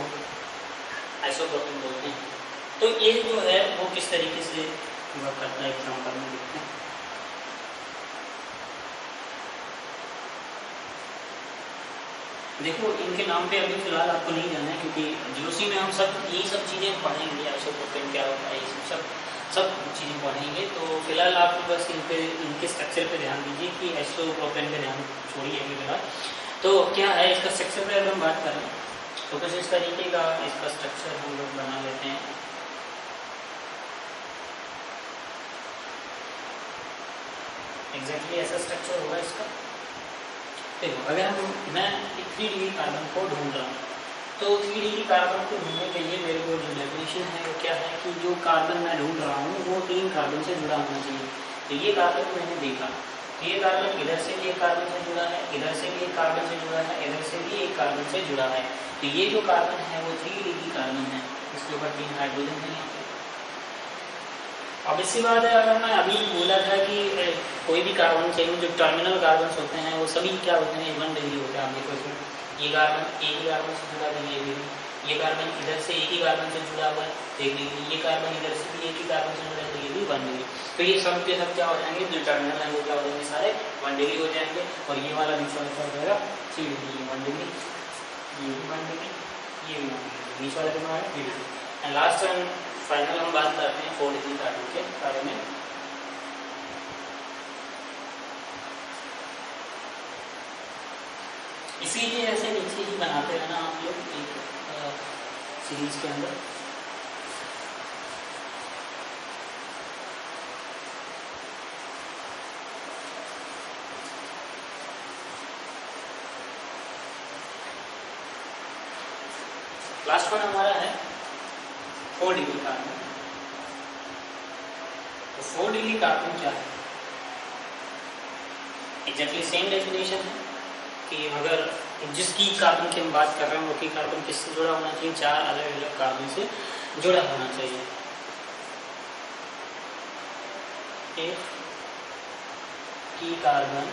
आइसोप्रोपेन बोलते हैं। तो ये जो है वो किस तरीके से वर्क करता है एग्जांपल में देखते हैं। देखो इनके नाम पे अभी फिलहाल आपको नहीं जाना है, क्योंकि जीओसी में हम सब यही सब चीज़ें पढ़ेंगे, आइसोप्रोपेन क्या होता है, ये सब चीज़ें पढ़ेंगे। तो फिलहाल आप बस इनके स्ट्रक्चर पे ध्यान दीजिए कि आइसोप्रोपेन पे ध्यान छोड़िए अभी फिलहाल। तो क्या है इसका स्ट्रक्चर पे अगर हम बात करें तो कुछ इस तरीके का इसका स्ट्रक्चर हम लोग बना लेते हैं। एग्जैक्टली ऐसा स्ट्रक्चर होगा इसका। देखो अगर मैं 3 डिग्री कार्बन को ढूंढ रहा हूँ, तो 3 डिग्री कार्बन को ढूंढने के लिए मेरे को जो डेफिनेशन है वो क्या है कि जो कार्बन मैं ढूंढ रहा हूँ वो 3 कार्बन से जुड़ा होना चाहिए। तो ये कार्बन मैंने देखा, तो ये कार्बन इधर से भी एक कार्बन से जुड़ा है, इधर से भी एक कार्बन से जुड़ा है, इधर से भी एक कार्बन से जुड़ा है। तो ये जो कार्बन है वो 3 डिग्री कार्बन है, इसके ऊपर 3 हाइड्रोजन है यहाँ पे। अब इसी बात है, अगर मैं अभी बोला था कि कोई भी कार्बन चेन जो टर्मिनल कार्बन होते हैं वो सभी क्या होते हैं 1 डिग्री होते हैं। आप देखो इसमें ये कार्बन एक ही कार्बन से जुड़ा है, ये कार्बन इधर से एक ही कार्बन से जुड़ा हुआ है 1 डिग्री, ये कार्बन इधर से भी एक ही कार्बन से जुड़ा है, तो ये भी 1 डिग्री। तो ये सब के सब क्या हो जाएंगे, जो टर्मिनल है वो क्या हो जाएंगे, सारे 1 डिग्री हो जाएंगे। और ये वाला बीच वाला क्या हो जाएगा 3 डिग्री, 1 डिग्री, ये भी 1 डिग्री, ये भी 1 डिग्री, बीच वाला कितना है 3 degree. And last and final हम बात करते हैं 4 डिग्री कार्बन के बारे में। इसीलिए ऐसे नीचे ही बनाते रहना आप लोग एक सीरीज के अंदर। लास्ट वन हमारा है 4 डिग्री कार्बन। तो 4 डिग्री कार्बन क्या है, एग्जैक्टली सेम डेफिनेशन है कि अगर जिसकी कार्बन की हम बात कर रहे हैं वो की कार्बन किससे जुड़ा होना चाहिए, 4 अलग अलग कार्बन से जुड़ा होना चाहिए। एक की carbon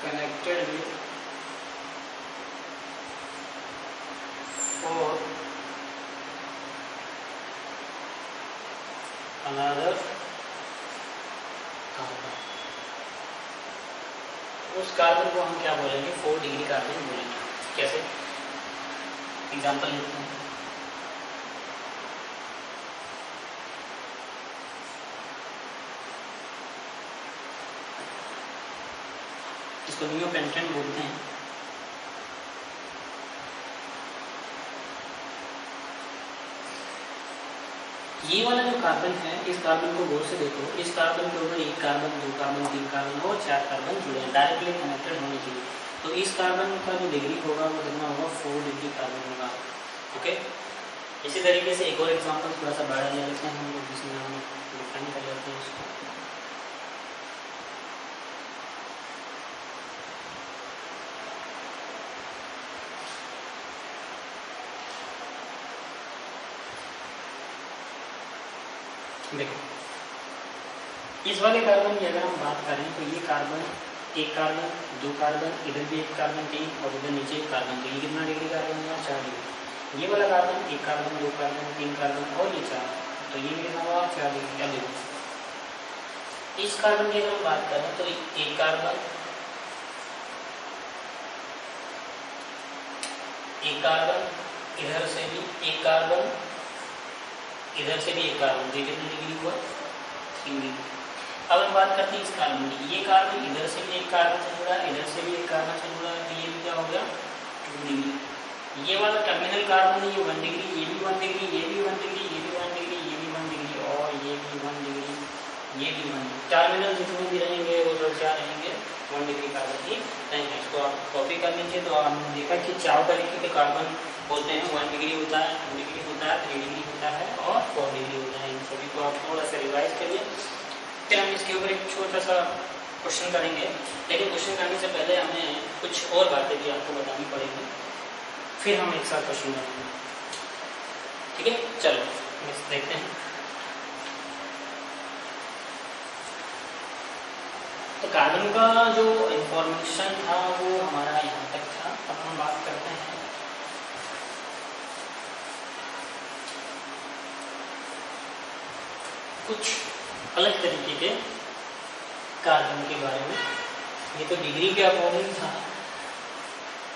connected with 4 another carbon, उस कार्बन को हम क्या बोलेंगे 4 डिग्री कार्बन बोलेंगे। कैसे, एग्जांपल लेते हैं। इसको नियोपेंटेन बोलते हैं। ये वाला जो कार्बन है, इस कार्बन को गौर से देखो, इस कार्बन के ऊपर 1 कार्बन 2 कार्बन 3 कार्बन और 4 कार्बन जुड़े हैं, डायरेक्टली कनेक्टेड होने चाहिए। तो इस कार्बन का जो डिग्री होगा वो कितना होगा 4 डिग्री कार्बन होगा। ओके, इसी तरीके से एक और एग्जांपल थोड़ा सा बड़ा ले लेते हैं हम लोग, जिसमें हम डिफाइन कर लेते हैं इसको। देखो इस वाले कार्बन की अगर हम बात करें तो ये कार्बन, एक कार्बन, दो कार्बन, इधर भी एक कार्बन, तीन, और इधर नीचे एक कार्बन, तो ये कितना डिग्री कार्बन हुआ? 4 डिग्री। ये वाला कार्बन, एक कार्बन, दो कार्बन, तीन कार्बन और ये 4, तो ये कितना हुआ? 4 डिग्री। अब देखो इस कार्बन की अगर हम बात करें तो एक कार्बन, एक कार्बन, इधर से भी एक कार्बन, इधर से भी एक कार्बन, तो ये कितनी डिग्री हुआ? 3 डिग्री। अब हम बात करते हैं इस कार्बन की। ये कार्बन इधर से भी एक कार्बन से जुड़ा, इधर से भी एक कार्बन से जुड़ा, तो ये भी क्या हो गया? 2 डिग्री। ये वाला टर्मिनल कार्बन है, ये 1 डिग्री, ये भी 1 डिग्री, ये भी 1 डिग्री, ये भी 1 डिग्री, ये भी 1 डिग्री और ये भी 1 डिग्री, ये भी 1 डिग्री। टर्मिनल जितने भी रहेंगे वो सब क्या रहेंगे? 1 डिग्री कार्बन ही रहेंगे। इसको आप कॉपी कर लीजिए। तो आपने देखा कि 4 तरीके के कार्बन होते हैं। 1 डिग्री होता है, 2 डिग्री होता है, 3 डिग्री होता है और 4 डिग्री होता है। इन सभी को आप थोड़ा सा रिवाइज करिए। फिर हम इसके ऊपर एक छोटा सा क्वेश्चन करेंगे, लेकिन क्वेश्चन करने से पहले हमें कुछ और बातें भी आपको बतानी पड़ेगी, फिर हम एक साथ क्वेश्चन करेंगे। ठीक है, चलो देखते हैं। तो कार्बन का जो इंफॉर्मेशन था वो हमारा यहाँ तक था। अब हम बात करते हैं कुछ अलग तरीके के कार्बन के बारे में। ये तो डिग्री के अकॉर्डिंग था।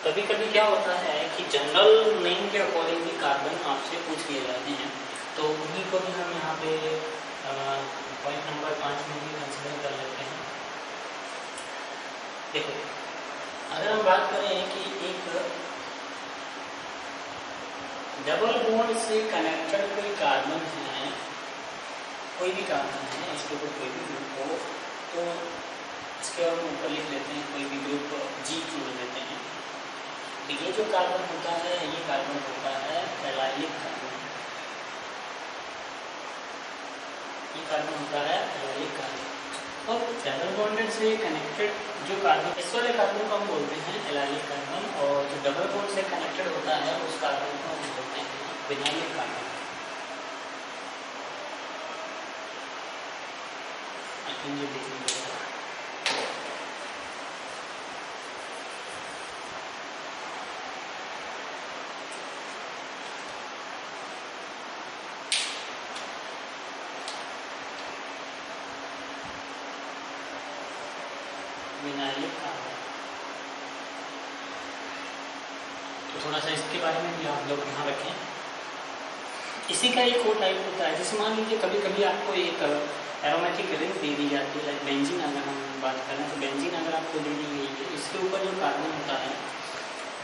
कभी कभी क्या होता है कि जनरल नेम के अकॉर्डिंग भी कार्बन आपसे पूछ लिए जाते हैं, तो उन्हीं को भी हम यहाँ पे पॉइंट नंबर 5 में भी कंसिडर कर लेते हैं। देखो अगर हम बात करें कि एक डबल बॉन्ड से कनेक्टेड कोई कार्बन है, कोई भी कार्बन है, इसके ऊपर कोई भी ग्रुप हो, तो इसके हम ऊपर लिख लेते हैं कोई भी ग्रुप G जोड़ देते हैं। तो ये जो कार्बन होता है, ये कार्बन होता है एलाइलिक कार्बन। ये कार्बन होता है एलाइलिक कार्बन। और डबल बॉन्डेड से कनेक्टेड जो कार्बन, इस वाले कार्बन को हम बोलते हैं एलाइलिक कार्बन, और जो डबल बॉन्ड से कनेक्टेड होता है उस कार्बन को हम बोलते हैं विनाइलिक कार्बन। ये देखिए विनाइलिक कार्बन। तो थोड़ा सा इसके बारे में भी आप लोग ध्यान रखें। इसी का एक और टाइप होता है, जैसे मान लीजिए कभी कभी आपको एक एरोमेटिक रिंग दे दी जाती है, लाइक बेंजीन अगर हम बात करें तो बेंजीन अगर आपको दे दी गई है, इसके ऊपर जो कार्बन होता है,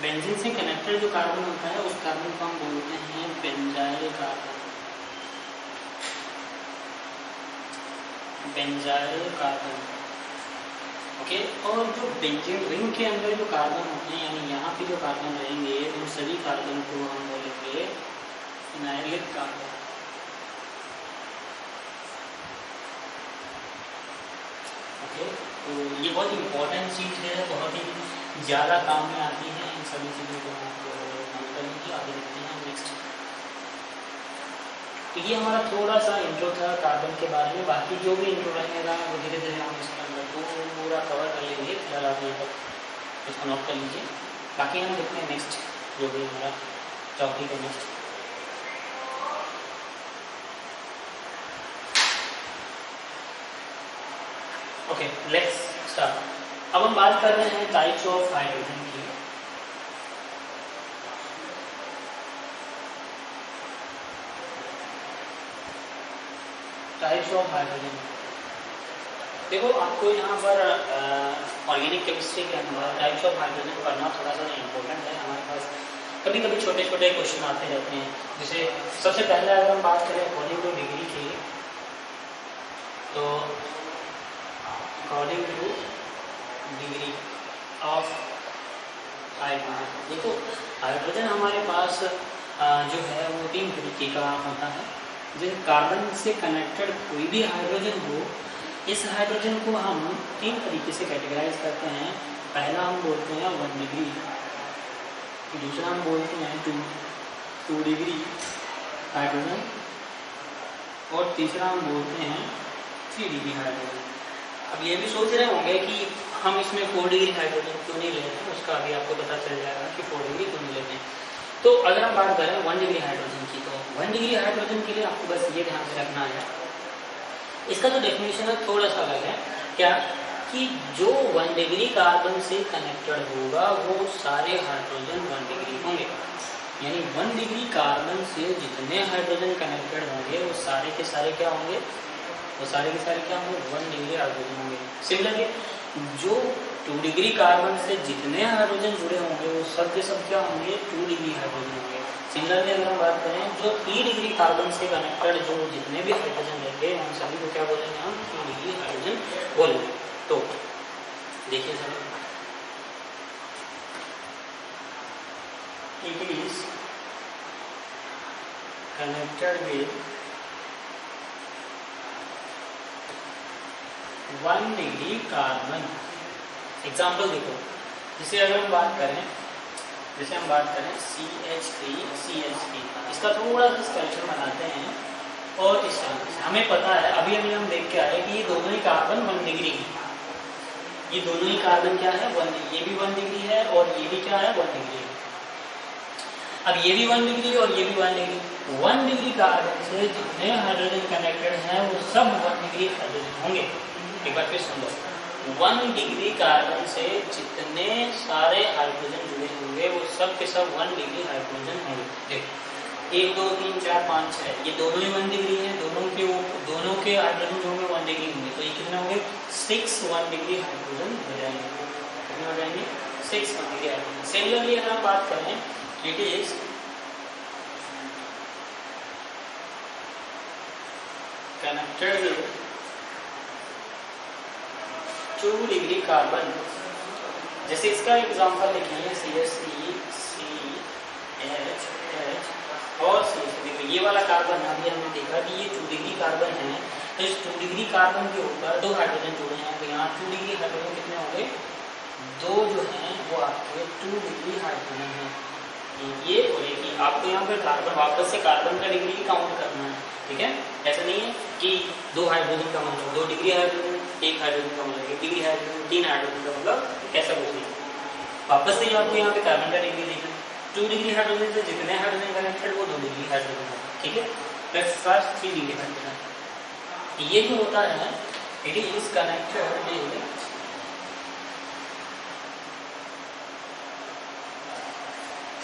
बेंजीन से कनेक्टेड जो कार्बन होता है उस कार्बन को हम बोलते हैं benzyl carbon. Benzyl carbon, okay. और जो बेंजीन रिंग के अंदर जो कार्बन होते हैं, यानी यहाँ पे जो कार्बन रहेंगे, उन सभी कार्बन को हम बोलेंगे विनाइलिक कार्बन। ओके, तो ये बहुत इंपॉर्टेंट चीज़ है, बहुत ही ज़्यादा काम में आती है। इन सभी चीज़ों को आपको नोट करने की आगे देखते हैं नेक्स्ट। तो ये हमारा थोड़ा सा इंट्रो था कार्बन के बारे में। बाकी जो भी इंट्रो रहेगा वो धीरे धीरे हम इसके अंदर पूरा कवर कर लेंगे। फिलहाल आप यहाँ तक इसको नोट कर लीजिए। बाकी हम देखते हैं नेक्स्ट जो भी हमारा टॉपिक है नेक्स्ट। Okay, let's start. अब हम बात कर रहे हैं टाइप्स ऑफ हाइड्रोजन की। Types of hydrogen. देखो आपको यहाँ पर ऑर्गेनिक केमिस्ट्री के अंदर टाइप्स ऑफ हाइड्रोजन पढ़ना थोड़ा सा इम्पोर्टेंट है। हमारे पास कभी कभी छोटे छोटे क्वेश्चन आते रहते हैं। जैसे सबसे पहले अगर हम बात करें अकॉर्डिंग टू डिग्री की, तो according two degree of hydrogen, देखो हाइड्रोजन हमारे पास जो है वो 3 तरीके का होता है। जैसे कार्बन से कनेक्टेड कोई भी हाइड्रोजन हो, इस हाइड्रोजन को हम 3 तरीके से कैटेगराइज करते हैं। पहला हम बोलते हैं 1 डिग्री, दूसरा हम बोलते हैं 2 डिग्री हाइड्रोजन, और तीसरा हम बोलते हैं 3 डिग्री हाइड्रोजन। अब ये भी सोच रहे होंगे कि हम इसमें 4 डिग्री हाइड्रोजन क्यों नहीं लेते हैं, उसका अभी आपको पता चल जाएगा कि 4 डिग्री क्यों नहीं लेते हैं। तो अगर हम बात करें 1 डिग्री हाइड्रोजन की, तो 1 डिग्री हाइड्रोजन के लिए आपको बस ये ध्यान से रखना है, इसका जो डेफिनेशन है थोड़ा सा अलग है। क्या कि जो 1 डिग्री कार्बन से कनेक्टेड होगा वो सारे हाइड्रोजन 1 डिग्री होंगे, यानी 1 डिग्री कार्बन से जितने हाइड्रोजन कनेक्टेड होंगे वो सारे के सारे क्या होंगे, वो सारे के सारे क्या होंगे, 1 डिग्री हाइड्रोजन होंगे। सिमिलरली जो 2 डिग्री कार्बन से जितने हाइड्रोजन जुड़े होंगे वो सब के सब क्या होंगे, 2 डिग्री हाइड्रोजन होंगे। सिमिलरली अगर हम बात करें जो 3 डिग्री कार्बन से कनेक्टेड जो जितने भी हाइड्रोजन रहेंगे उन सभी को क्या बोलेंगे, हम 3 डिग्री हाइड्रोजन बोलेंगे। तो देखिए sir, it is connected with 1 degree carbon. Example देखो, जैसे अगर हम बात करें CH3CH3, इसका थोड़ा सा स्ट्रक्चर बनाते हैं और इस तरह से हमें पता है, अभी हम देख के आए कि ये दोनों ही कार्बन 1 डिग्री है, ये दोनों ही कार्बन क्या है 1 डिग्री, ये भी 1 डिग्री है और ये भी क्या है 1 डिग्री है। अब ये भी 1 डिग्री और ये भी 1 डिग्री, 1 डिग्री कार्बन से जितने हाइड्रोजन कनेक्टेड हैं वो सब 1 डिग्री हाइड्रोजन होंगे। एक बार फिर सुन लो, 1 डिग्री कार्बन से जितने सारे हाइड्रोजन जुड़े होंगे वो सब के सब 1 डिग्री हाइड्रोजन होंगे। देखो 1 2 3 4 5 6, ये दोनों ही 1 डिग्री हैं, दोनों के हाइड्रोजन जो होंगे 1 डिग्री होंगे, तो ये कितने होंगे 6 1 डिग्री हाइड्रोजन हो जाएंगे। कितने हो जाएंगे 6 1 डिग्री हाइड्रोजन। सिमिलरली अगर हम बात करें, it is connected with 2 degree carbon. जैसे इसका एग्जांपल लिखेंगे CH3 CH और CH3। ये वाला कार्बन अभी हमने देखा कि ये 2 डिग्री कार्बन है, तो इस 2 डिग्री कार्बन के ऊपर 2 हाइड्रोजन जुड़े हैं, तो यहाँ 2 डिग्री हाइड्रोजन कितने होंगे, 2 जो हैं वो आपके 2 डिग्री हाइड्रोजन हैं। ये बोलेगी आपको यहाँ पर कार्बन वापस से कार्बन का डिग्री काउंट करना है, ठीक है। ऐसा नहीं है कि 2 हाइड्रोजन का मतलब 2 डिग्री हाइड्रोजन, 1 हाइड्रोजन का मतलब 1 डिग्री हाइड्रोजन, 3 हाइड्रोजन का मतलब ऐसा कुछ नहीं। वापस से आपको यहाँ पे कार्बन का डिग्री देखना, 2 डिग्री हाइड्रोजन से जितने हाइड्रोजन कनेक्टेड वो 2 डिग्री हाइड्रोजन है, ठीक है। Let's first 3 degree hydrogen. ये जो होता है it is connected with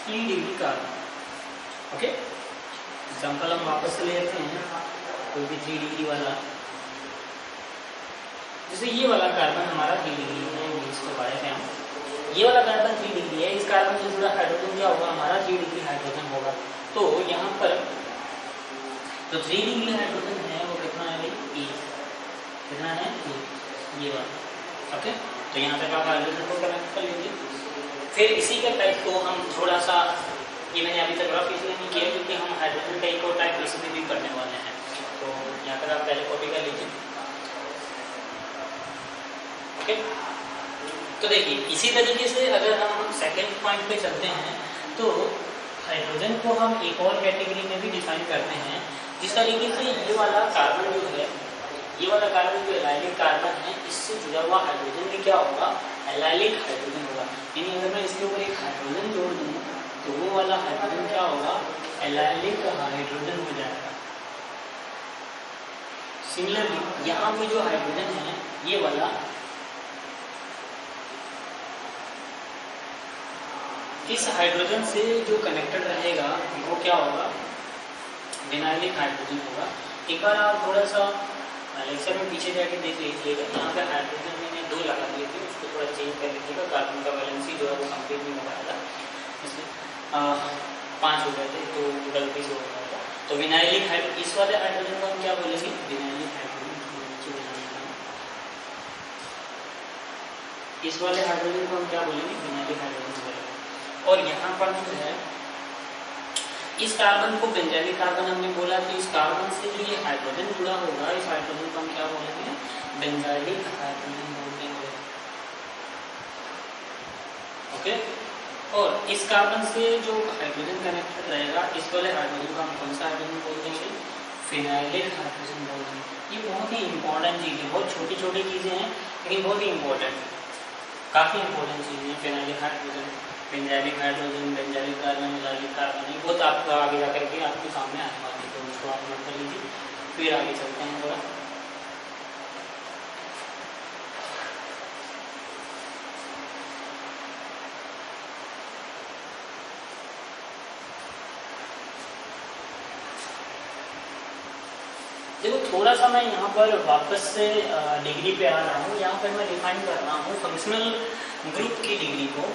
3 degree carbon. Okay, example हम वापस से लेते हैं, कोई भी 3 डिग्री वाला, जैसे ये वाला कार्बन हमारा 3 डिग्री है, इसको बारे में ये वाला कार्बन 3 डिग्री है, इस कार्बन से जुड़ा हाइड्रोजन क्या होगा, हमारा 3 डिग्री हाइड्रोजन होगा। तो यहाँ पर जो 3 डिग्री हाइड्रोजन है वो कितना है भाई, 1। कितना है 1, ये वाला। ओके, तो यहाँ तक आप हाइड्रोजन को कनेक्ट कर लीजिए। फिर इसी का टाइप को हम थोड़ा सा, ये मैंने अभी तक रफ इसलिए नहीं किया क्योंकि हम हाइड्रोजन का एक और टाइप इसी में भी करने वाले हैं, तो यहाँ पर आप पहले कॉपी कर लीजिए। ओके, तो देखिए इसी तरीके से अगर हम सेकेंड पॉइंट पे चलते हैं तो हाइड्रोजन को हम एक और कैटेगरी में भी डिफाइन करते हैं, जिस तरीके से ये वाला कार्बन जो है, ये वाला कार्बन जो एलाइलिक कार्बन है, इससे जुड़ा हुआ हाइड्रोजन भी क्या होगा, एलाइलिक हाइड्रोजन होगा। यानी अगर मैं इसके ऊपर एक हाइड्रोजन जोड़ दूँ तो वो वाला हाइड्रोजन क्या होगा, एलाइलिक हाइड्रोजन हो जाएगा। सिमिलरली यहाँ पे जो हाइड्रोजन है ये वाला, इस हाइड्रोजन से जो कनेक्टेड रहेगा वो क्या होगा, विनाइलिक हाइड्रोजन होगा। एक बार आप थोड़ा सा लेक्चर में पीछे जाके देख लीजिएगा, यहाँ पे हाइड्रोजन मैंने 2 लगा दिए थे, उसको थोड़ा चेंज कर लीजिएगा, कार्बन का वैलेंसी जो है वो कंप्लीट नहीं हो पाया था, इसमें 5 हो गए थे तो गलती से हो गया था। तो विनाइलिक हाइड्रोजन, इस वाले हाइड्रोजन को हम क्या बोलेंगे, विनाइलिक हाइड्रोजन। इस वाले हाइड्रोजन को हम क्या बोलेंगे, विनाइलिक हाइड्रोजन बोलेंगे। और यहाँ पर जो है इस कार्बन को बेंजाइलिक कार्बन हमने बोला, तो इस कार्बन से जो ये हाइड्रोजन जुड़ा होगा, इस हाइड्रोजन को हम क्या बोलेंगे? बेंजाइलिक हाइड्रोजन बोलेंगे। ओके, और इस कार्बन से जो हाइड्रोजन कनेक्टेड रहेगा, इस वाले हाइड्रोजन को हम कौन सा हाइड्रोजन बोल देंगे? फिनाइलिक हाइड्रोजन बोल देंगे। ये बहुत ही इंपॉर्टेंट चीज़ है, बहुत छोटी छोटी चीज़ें हैं लेकिन बहुत ही इंपॉर्टेंट, काफ़ी इंपॉर्टेंट चीज़ें हैं। Phenylic hydrogen, benzylic hydrogen, benzylic carbon, metallic carbon, ये बहुत आपका आगे जा करके आपके सामने आने वाली है, तो उसको आप नोट कर लीजिए। फिर आगे चलते हैं थोड़ा। देखो थोड़ा सा मैं यहाँ पर वापस से डिग्री पे आ रहा हूँ। यहाँ पर मैं डिफाइन कर रहा हूँ फंक्शनल ग्रुप की डिग्री को।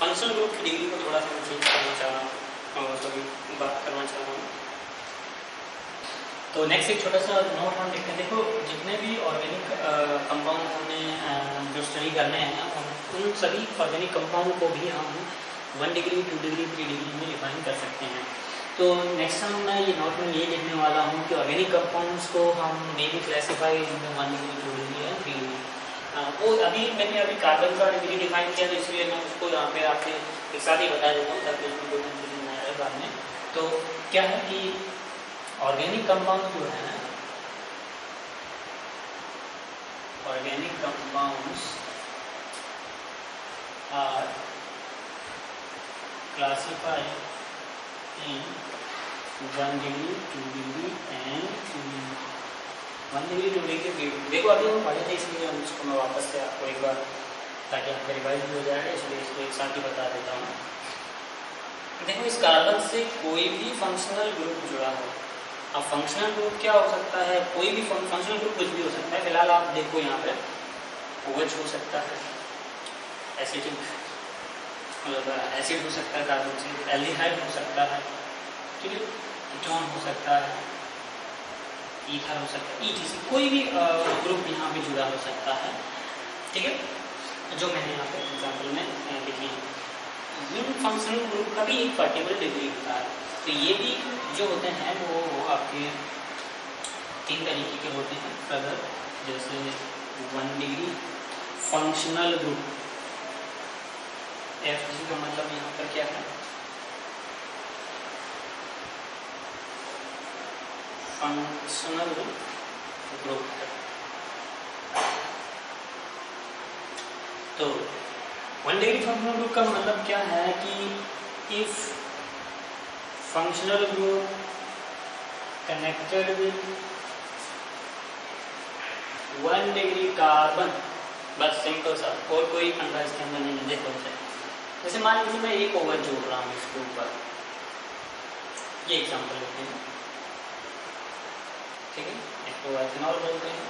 फंक्शनल ग्रुप की डिग्री को थोड़ा सा मैं चेंज करना चाह रहा हूँ और सभी बात करना चाह रहा हूँ। तो नेक्स्ट एक छोटा सा नोट हम देखते हैं। देखो जितने भी ऑर्गेनिक कंपाउंड हमने जो स्टडी करने हैं, उन सभी ऑर्गेनिक कंपाउंड को भी हम 1 डिग्री, 2 डिग्री, 3 डिग्री में डिफाइन कर सकते हैं। तो नेक्स्ट टाइम मैं ये नोट में ये लिखने वाला हूँ कि ऑर्गेनिक कंपाउंड्स को हम may be classify in 1 degree, 2 degree या 3 डिग्री। वो मैंने अभी कार्बन का डिग्री डिफाइन किया, तो इसलिए मैं उसको यहाँ पे आपसे एक साथ ही बता देता हूँ ताकि उसमें कोई कंफ्यूजन ना आए बाद में। तो क्या है कि ऑर्गेनिक कंपाउंड जो है ना, organic compounds are classified in 1 degree, 2 degree and 3 degree. 1 degree, 2 degree. देखो अभी हम पढ़े थे, इसलिए हम इसको मैं वापस से आपको एक बार, ताकि आपका रिवाइज भी हो जाएगा, इसलिए इसको एक साथ ही बता देता हूँ। देखो इस कार्बन से कोई भी फंक्शनल ग्रुप जुड़ा हो। अब फंक्शनल ग्रुप क्या हो सकता है? कोई भी फंक्शनल ग्रुप कुछ भी हो सकता है। फिलहाल आप देखो यहाँ पे OH हो सकता है, एसिडिक मतलब एसिड हो सकता है कार्बन से, एल्डिहाइड हो सकता है, ठीक है, कीटोन हो सकता है, ईथर हो सकता है, ETC कोई भी ग्रुप यहाँ पे जुड़ा हो सकता है, ठीक है, जो मैंने यहाँ पे एग्जाम्पल में लिखी है। इन फंक्शनल ग्रुप का भी एक पर्टिकुलर डिग्री होता है। तो ये भी जो होते हैं वो आपके 3 तरीके के होते हैं ब्रदर, जैसे 1 डिग्री फंक्शनल ग्रुप, FG का मतलब यहाँ पर क्या है? फंक्शनल ग्रुप है। तो 1 डिग्री फंक्शनल ग्रुप का मतलब क्या है कि if functional group connected with 1 degree carbon, बस सिंपल सा, और कोई अंदर इसके अंदर नहीं। देखो जैसे मान लीजिए मैं एक OH जोड़ रहा हूँ इसके ऊपर, ये एग्जाम्पल लेते हैं, ठीक है, इसको एथेनॉल बोलते हैं।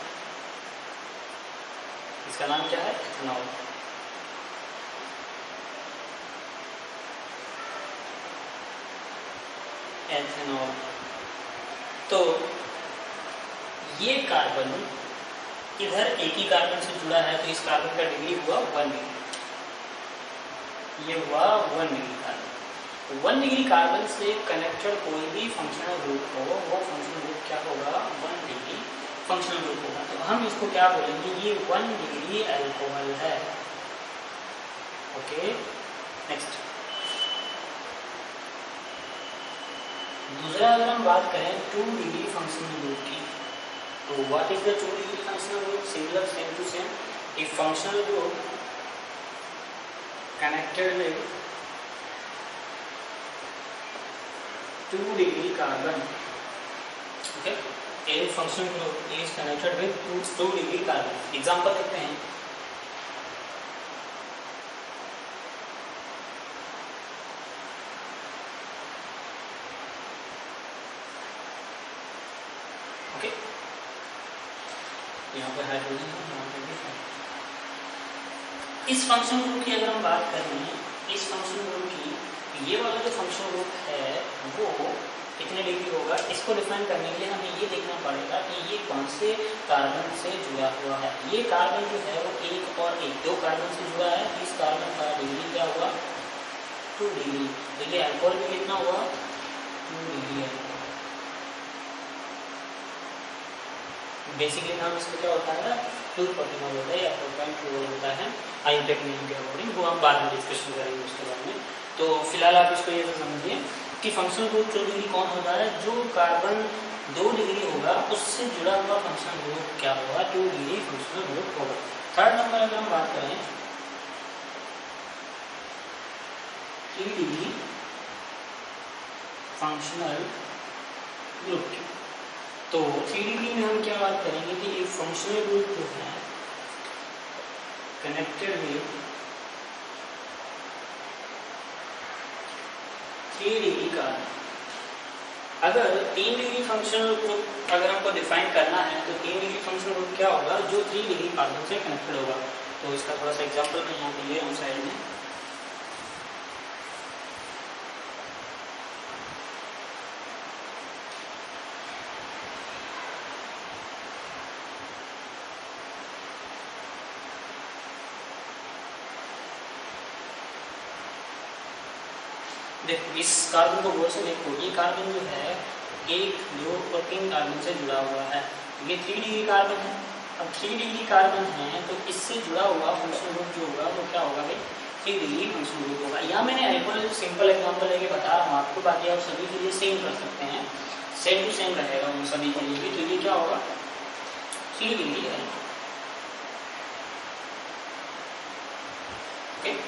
इसका नाम क्या है? एथेनॉल। एथेनॉल। तो ये कार्बन इधर एक ही कार्बन से जुड़ा है, तो इस कार्बन का डिग्री हुआ 1 डिग्री। ये हुआ 1 डिग्री कार्बन। 1 डिग्री कार्बन से कनेक्टेड कोई भी फंक्शनल ग्रुप हो, वो फंक्शनल ग्रुप क्या होगा? 1 डिग्री फंक्शनल ग्रुप होगा। तो हम इसको क्या बोलेंगे? ये 1 डिग्री अल्कोहल है। ओके, नेक्स्ट दूसरा अगर हम बात करें 2 डिग्री फंक्शनल ग्रुप की, तो what is the 2 degree functional group? Similar, same to same. A functional group connected with 2 degree carbon. Okay, a functional group is connected with 2 degree carbon. Example देखते हैं। यहाँ पर हाइड्रोजन है, यहाँ पर भी है। इस फंक्शन ग्रुप की अगर हम बात कर रहे हैं, इस फंक्शन ग्रुप की ये वाला जो फंक्शनल ग्रुप है वो कितने डिग्री होगा, इसको डिफाइन करने के लिए हमें ये देखना पड़ेगा कि ये कौन से कार्बन से जुड़ा हुआ है। ये कार्बन जो है वो एक और एक दो कार्बन से जुड़ा है, इस कार्बन का डिग्री क्या हुआ 2 डिग्री। तो ये अल्कोहल भी कितना हुआ 2 डिग्री है। बेसिकली नाम इसका क्या होता है 2-4 होता है या 4.4 होता है आईयूपीएक नियम के अकॉर्डिंग, वो हम बाद में डिस्कशन करेंगे उसके बारे में। तो फिलहाल आप इसको ये तो समझिए कि फंक्शनल ग्रुप 2 डिग्री कौन होता है, जो कार्बन 2 डिग्री होगा उससे जुड़ा हुआ फंक्शनल ग्रुप क्या होगा 2 डिग्री फंक्शनल ग्रुप होगा। थर्ड नंबर अगर हम बात करें 3 डिग्री फंक्शनल ग्रुप की, तो 3 डिग्री में हम क्या बात करेंगे कि एक फंक्शनल ग्रुप जो है कनेक्टेड विद 3 डिग्री कार्बन। अगर 3 डिग्री फंक्शनल ग्रुप अगर हमको डिफाइन करना है तो 3 डिग्री फंक्शनल ग्रुप क्या होगा, जो 3 डिग्री कार्बन से कनेक्टेड होगा। तो इसका थोड़ा सा एग्जांपल मैं यहाँ पे ले हूँ साइड में। देखो इस कार्बन को गौर से देखो, ये कार्बन जो है 1, 2 और 3 कार्बन से जुड़ा हुआ है। ये 3 डिग्री कार्बन है। अब 3 डिग्री कार्बन है तो इससे जुड़ा हुआ फंक्शनल ग्रुप जो होगा वो क्या होगा भाई 3 डिग्री फंक्शनल ग्रुप होगा। यहाँ मैंने अल्कोहल सिंपल एग्जांपल लेके बता रहा हूँ आपको, बाकी आप सभी के लिए सेम कर सकते हैं, सेम टू सेम रहेगा उन सभी के लिए भी। तो ये क्या होगा 3 डिग्री है। ओके,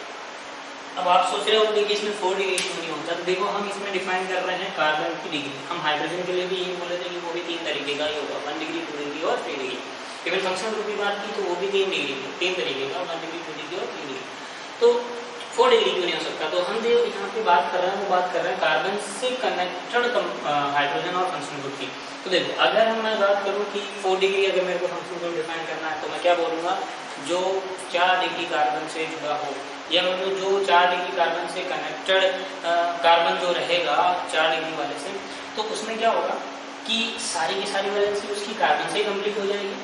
अब आप सोच रहे हो देखिए इसमें 4 डिग्री क्यों नहीं होता, तो देखो हम इसमें डिफाइन कर रहे हैं कार्बन की डिग्री। हम हाइड्रोजन के लिए भी यही बोले थे कि वो भी 3 तरीके का ही होगा, 1 डिग्री 2 डिग्री और 3 डिग्री। केवल फंक्शनल ग्रुप की बात की तो वो भी 3 डिग्री 3 तरीके का, 1 डिग्री 2 डिग्री और 3 डिग्री। तो 4 डिग्री क्यों नहीं हो सकता, तो हम जो यहाँ पे बात कर रहे हैं वो बात कर रहे हैं कार्बन से कनेक्टेड हाइड्रोजन और फंक्शनल ग्रुप की। तो देखो अगर मैं बात करूँ कि 4 डिग्री अगर मेरे को फंक्शनल ग्रुप डिफाइन करना है तो मैं क्या बोलूँगा, जो 4 डिग्री कार्बन से जुड़ा हो, या मतलब जो 4 डिग्री कार्बन से कनेक्टेड कार्बन जो रहेगा 4 डिग्री वाले से, तो उसमें क्या होगा कि सारी की सारी वैलेंसी उसकी कार्बन से ही कंप्लीट हो जाएगी।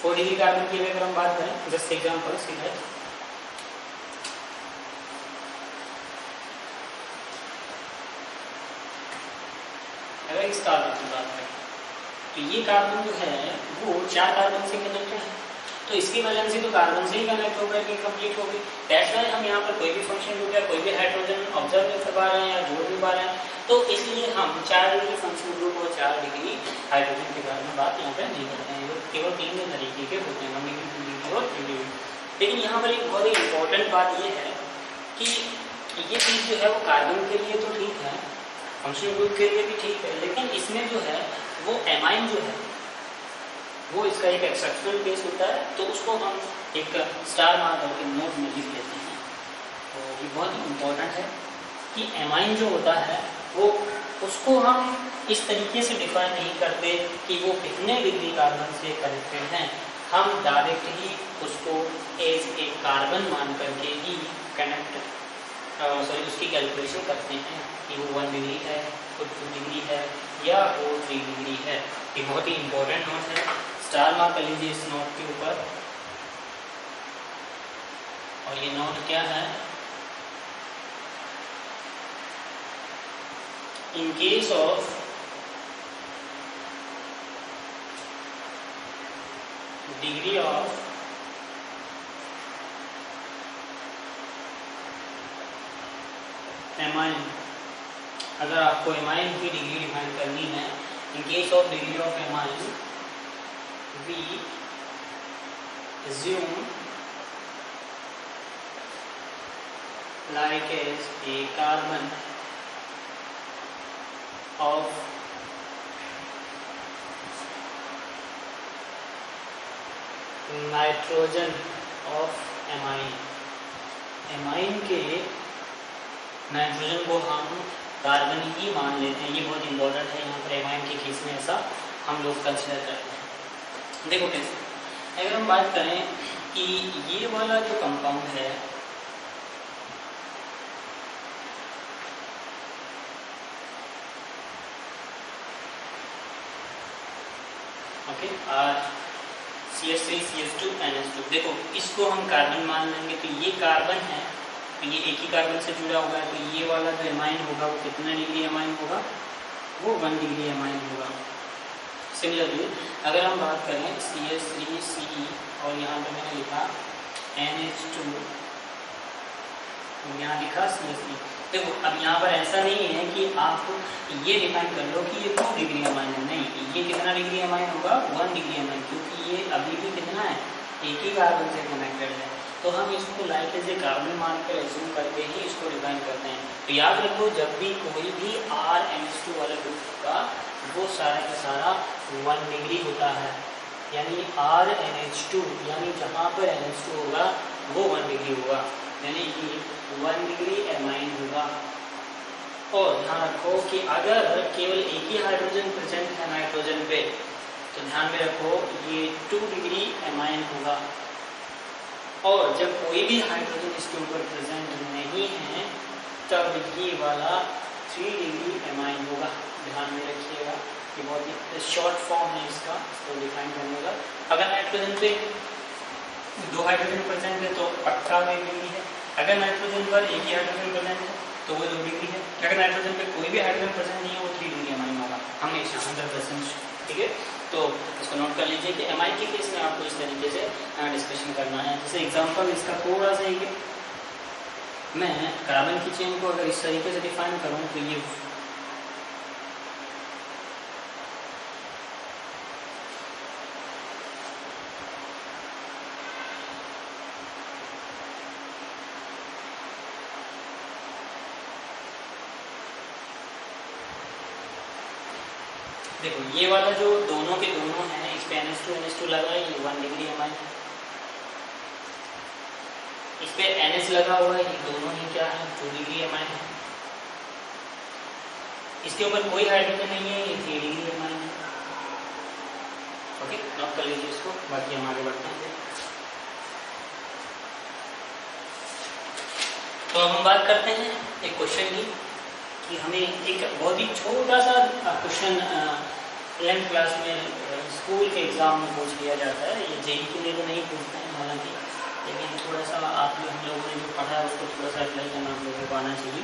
4 डिग्री कार्बन की अगर हम बात करें, जस्ट एग्जांपल सीधा अगर इस कार्बन की बात करें तो ये कार्बन जो है वो 4 कार्बन से कनेक्टेड है, तो इसकी वैलेंसी तो कार्बन से ही कनेक्ट होकर के कंप्लीट होगी। दैट्स व्हाई हम यहाँ पर कोई भी फंक्शन ग्रुप या कोई भी हाइड्रोजन ऑब्जर्व नहीं कर पा रहे हैं या जोड़ नहीं पा रहे हैं, तो इसलिए हम 4 डिग्री फंक्शन ग्रुप और 4 डिग्री हाइड्रोजन के बारे में बात यहाँ पर नहीं करते हैं। केवल 3 तरीके के होते हैं, 1 डिग्री 2 डिग्री और 3 डिग्री। लेकिन यहाँ पर एक बहुत ही इंपॉर्टेंट बात ये है कि ये चीज़ जो है वो कार्बन के लिए तो ठीक है, फंक्शनल ग्रुप के लिए भी ठीक है, लेकिन इसमें जो है वो एमाइन जो है वो इसका एक एक्सेप्शनल केस होता है, तो उसको हम एक स्टार मार्क करके नोट में लिख लेते हैं। तो ये बहुत ही इम्पोर्टेंट है कि एमाइन जो होता है वो उसको हम इस तरीके से डिफाइन नहीं करते कि वो कितने डिग्री कार्बन से कनेक्टेड हैं, हम डायरेक्ट ही उसको एज ए कार्बन मान करके ही उसकी कैलकुलेशन करते हैं कि वो 1 डिग्री है, वो 2 डिग्री है या वो 3 डिग्री है। ये बहुत ही इंपॉर्टेंट नोट है, स्टार मार्क कर लीजिए इस नोट के ऊपर। और ये नोट क्या है, in case of degree of amine, अगर आपको एमाइन की डिग्री डिफाइन करनी है, in case of degree of amine we assume like as a carbon of nitrogen of amine. Amine के नाइट्रोजन को हम कार्बन ही मान लेते हैं। ये बहुत इंपॉर्टेंट है, यहाँ पर एमाइन के केस में ऐसा हम लोग कंसिडर करते हैं। देखो कैसे, अगर हम बात करें कि ये वाला जो कंपाउंड है आर CH3 CH2 NH2। देखो इसको हम कार्बन मान लेंगे, तो ये कार्बन है, तो ये एक ही कार्बन से जुड़ा हुआ है, तो ये वाला जो एमाइन होगा वो कितना डिग्री एमाइन होगा, वो 1 डिग्री एमाइन होगा। सिमिलरली अगर हम बात करें CH3CE और यहाँ पे मैंने लिखा NH2, यहाँ लिखा CH3। देखो अब यहाँ पर ऐसा नहीं है कि आप ये डिफाइन कर लो कि ये 2 डिग्री एमाइन है, नहीं, ये कितना डिग्री एमाइन होगा, 1 डिग्री एमाइन, क्योंकि ये अभी भी कितना है, एक ही कार्बन से कनेक्टेड है। तो हम इसको लाइक एज ए कार्बन मान कर एज्यूम करके ही इसको डिफाइन करते हैं। तो याद रखो जब भी कोई भी RNH2 वाला ग्रुप होगा वो सारा का सारा 1 डिग्री होता है, यानी RNH2 यानी जहाँ पर NH2 होगा वो 1 डिग्री होगा, यानी कि 1 डिग्री एमाइन होगा। और ध्यान रखो कि अगर केवल एक ही हाइड्रोजन प्रेजेंट है नाइट्रोजन पे, तो ध्यान में रखो ये 2 डिग्री एमाइन होगा, और जब कोई भी हाइड्रोजन इसके ऊपर प्रेजेंट नहीं है तब ये वाला 3 डिग्री एमाइन होगा। ध्यान में रखिएगा कि बहुत ही शॉर्ट फॉर्म है इसका, इसको डिफाइन करने का। अगर नाइट्रोजन पे 2 हाइड्रोजन प्रेजेंट है तो पक्का 1 डिग्री है, अगर नाइट्रोजन पर एक ही हाइड्रोजन प्रेजेंट है तो वो 2 डिग्री है, अगर नाइट्रोजन पे कोई भी हाइड्रोजन प्रेजेंट नहीं है वो 3 डिग्री एमाइन होगा, हमेशा 100%। ठीक है, तो इसको नोट कर लीजिए कि एमाइन के केस में आपको इस तरीके से डिस्कशन करना है। जैसे एग्जांपल इसका थोड़ा सा ही, मैं कार्बन की चेन को अगर इस तरीके से डिफाइन करूं तो ये देखो ये वाला जो दोनों के दोनों हैं, इस पे NH2 लगा है, ये 1 डिग्री एमाइन, इस पे NH लगा हुआ है, ये दोनों ही क्या है, 2 डिग्री एमाइन है। इसके ऊपर कोई हाइड्रोजन नहीं है, ये 3 डिग्री एमाइन है। ओके, नोट कर लीजिए इसको, बाकी हम आगे बढ़ते हैं। तो अब हम बात करते हैं एक क्वेश्चन की, कि हमें एक बहुत ही छोटा सा क्वेश्चन 11th क्लास में स्कूल के एग्ज़ाम में पूछ लिया जाता है। ये JEE के लिए तो नहीं पूछते हैं हालांकि, लेकिन थोड़ा सा आप हम लोगों ने जो पढ़ा है उसको थोड़ा सा अप्लाई करना हम लोगों को आना चाहिए।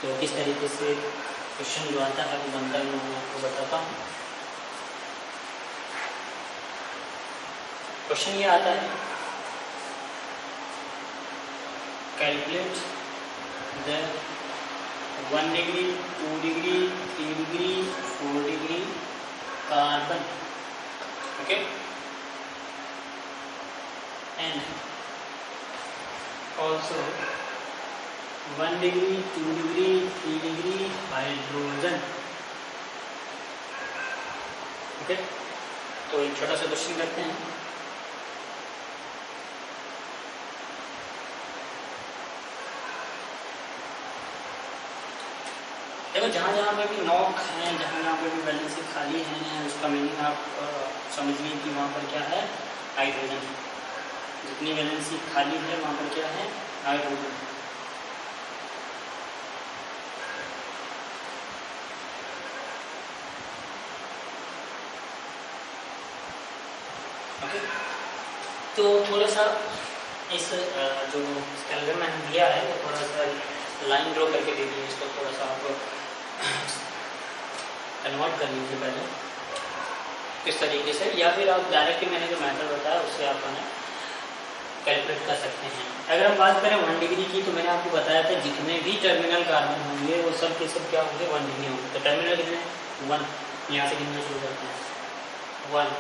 तो किस तरीके से क्वेश्चन जो आता है वो बनता है मैं आपको बताता हूँ। क्वेश्चन ये आता है, calculate the 1 degree 2 degree 3 degree 4 degree carbon, okay, and also 1 degree 2 degree 3 degree hydrogen. Okay, तो एक छोटा सा क्वेश्चन करते हैं। देखो जहाँ जहाँ पे भी नॉक हैं, जहाँ जहाँ पे भी वैलेंसी खाली हैं, उसका मीनिंग आप समझ लीजिए कि वहाँ पर क्या है, हाइड्रोजन। जितनी वैलेंसी खाली है वहाँ पर क्या है, हाइड्रोजन। ओके, तो थोड़ा सा इस जो कैलेंडर मैंने दिया है वो थोड़ा सा लाइन ड्रॉ करके दे दीजिए, इसको थोड़ा सा आप कन्वर्ट कर लीजिए पहले किस तरीके से, या फिर आप डायरेक्टली मैंने जो मैथड बताया उससे आप कैलकुलेट कर सकते हैं। अगर हम बात करें 1 डिग्री की, तो मैंने आपको बताया था जितने भी टर्मिनल कार्बन होंगे वो सब के सब क्या होंगे, 1 डिग्री होंगे। तो टर्मिनल कितने, 1, यहाँ से गिनना शुरू करते हैं, 1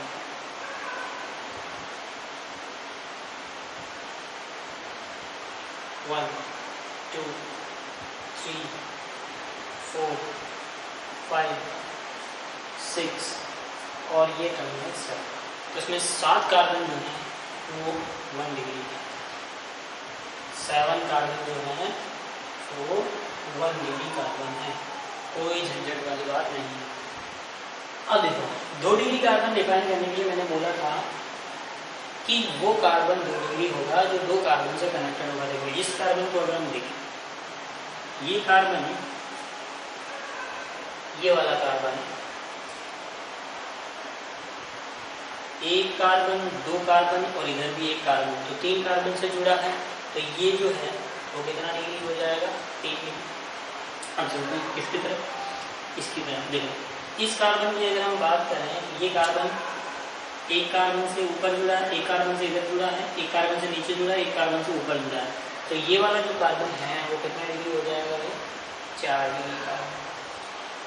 1 2 3 4 5 6 और ये टर्मिनल 7। तो इसमें 7 कार्बन जो हैं वो 1 डिग्री है, 7 कार्बन जो हैं वो 1 डिग्री कार्बन है, कोई झंझट वाली बात नहीं है। अब देखो 2 डिग्री कार्बन डिफाइन करने के लिए मैंने बोला था कि वो कार्बन 2 डिग्री होगा जो 2 कार्बन से कनेक्टेड होगा। देखो इस कार्बन को अगर हम देखें, ये कार्बन ये वाला कार्बन एक कार्बन, दो कार्बन और इधर भी एक कार्बन, तो 3 कार्बन से जुड़ा है। तो ये जो है वो कितना डिग्री हो जाएगा? 3 डिग्री। अब चलते हैं किसकी तरफ? इसकी तरफ। देखो इस कार्बन की अगर हम बात करें, ये कार्बन एक कार्बन से ऊपर जुड़ा है, एक कार्बन से इधर जुड़ा है, एक कार्बन से नीचे जुड़ा है, एक कार्बन से ऊपर जुड़ा है। तो ये वाला जो कार्बन है वो कितना डिग्री हो जाएगा? 4 डिग्री का।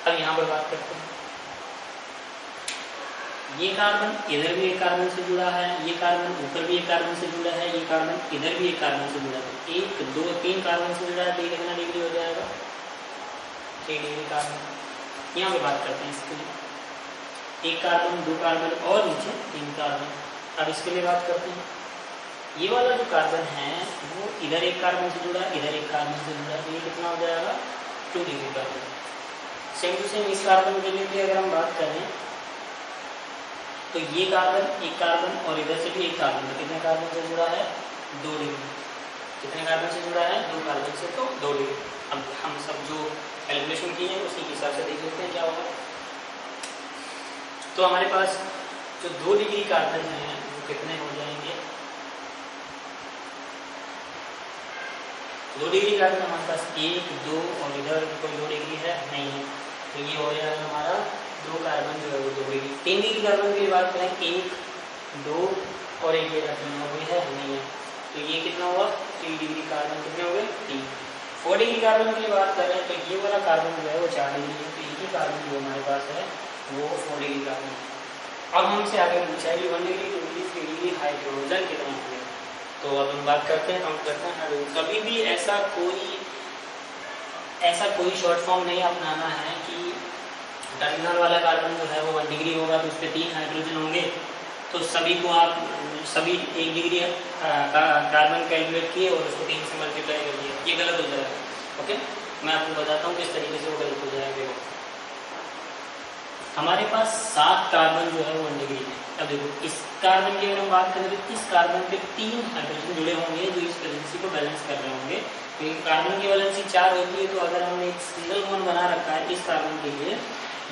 अब यहाँ पर बात करते हैं, ये कार्बन इधर भी एक कार्बन से जुड़ा है, ये कार्बन ऊपर भी एक कार्बन से जुड़ा है, ये कार्बन इधर भी एक कार्बन से जुड़ा है। 1 2 3 कार्बन से जुड़ा है, तो ये कितना डिग्री हो जाएगा? 3 डिग्री कार्बन। यहाँ पे बात करते हैं इसके लिए, एक कार्बन, दो कार्बन और नीचे 3 कार्बन। अब इसके लिए बात करते हैं, ये वाला जो कार्बन है वो इधर एक कार्बन से जुड़ा है, इधर एक कार्बन से जुड़ा है, तो ये कितना हो जाएगा? 2 degree carbon. Same to same इस कार्बन के लिए भी अगर हम बात करें, तो ये कार्बन, एक कार्बन और इधर से भी एक कार्बन, तो कितने कार्बन से जुड़ा है? 2 डिग्री। कितने कार्बन से जुड़ा है? 2 कार्बन से, तो 2 डिग्री। अब हम सब जो कैलकुलेशन की है उसी के हिसाब से देख लेते हैं क्या होगा। तो हमारे पास जो 2 डिग्री कार्बन है वो कितने हो जाएंगे? 2 डिग्री कार्बन हमारे पास 1 2 और इधर कोई 2 डिग्री है नहीं है, तो ये हो जाएगा हमारा 2 कार्बन जो है वो 2 डिग्री। 3 डिग्री कार्बन की बात करें, 1 2 और एक ये रखना हुई है नहीं है, तो ये कितना हुआ? 3 डिग्री कार्बन। कितने हो गए? 3। 4 डिग्री कार्बन की बात करें तो ये वाला कार्बन जो है वो 4 डिग्री है, तो एक ही कार्बन जो हमारे पास है वो 4 डिग्री कार्बन। अब हमसे आगे पूछा है 1 डिग्री 2 डिग्री 3 डिग्री हाइड्रोजन कितना होगा। तो अब हम बात करते हैं, काउंट करते हैं हाइड्रोजन। कभी भी ऐसा कोई शॉर्ट फॉर्म नहीं अपनाना है कि टर्मिनल वाला कार्बन जो है वो 1 डिग्री होगा तो उस पर 3 हाइड्रोजन होंगे, तो सभी को आप सभी 1 डिग्री कार्बन कैलकुलेट किए और उसको 3 से मल्टीप्लाई कर दिए, ये गलत हो जाएगा। ओके, मैं आपको बताता हूँ किस तरीके से वो गलत हो जाएगा। हमारे पास 7 कार्बन जो है वो 1 डिग्री है। अब देखो इस कार्बन की अगर हम बात करें तो इस कार्बन पे 3 हाइड्रोजन जुड़े होंगे जो इस वैलेंसी को बैलेंस कर रहे होंगे, क्योंकि कार्बन की वैलेंसी 4 होती है। तो अगर हमने एक सिंगल बॉन्ड बना रखा है इस कार्बन के लिए,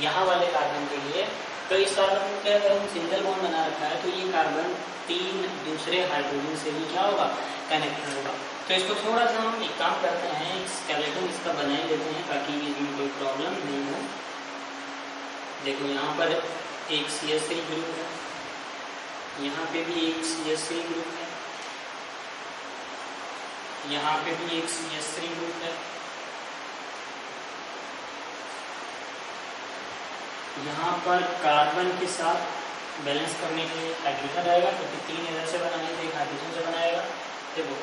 यहाँ वाले कार्बन के लिए, तो इस कार्बन पे अगर हम सिंगल बॉन्ड बना रखा है तो ये कार्बन 3 दूसरे हाइड्रोजन से भी क्या होगा? कनेक्टेड होगा। तो इसको थोड़ा सा हम एक काम करते हैं, एक स्केलेटन इसका बना ही लेते हैं ताकि इसमें कोई प्रॉब्लम नहीं हो। देखो यहाँ पर एक CH3 ग्रुप है, यहाँ पे भी एक CH3 ग्रुप है, यहाँ पे भी एक CH3 ग्रुप है, यहाँ पर कार्बन के साथ बैलेंस करने के लिए हाइड्रोजन रहेगा, क्योंकि 3 इधर से बनाएंगे तो एक हाइड्रोजन से बनाएगा। देखो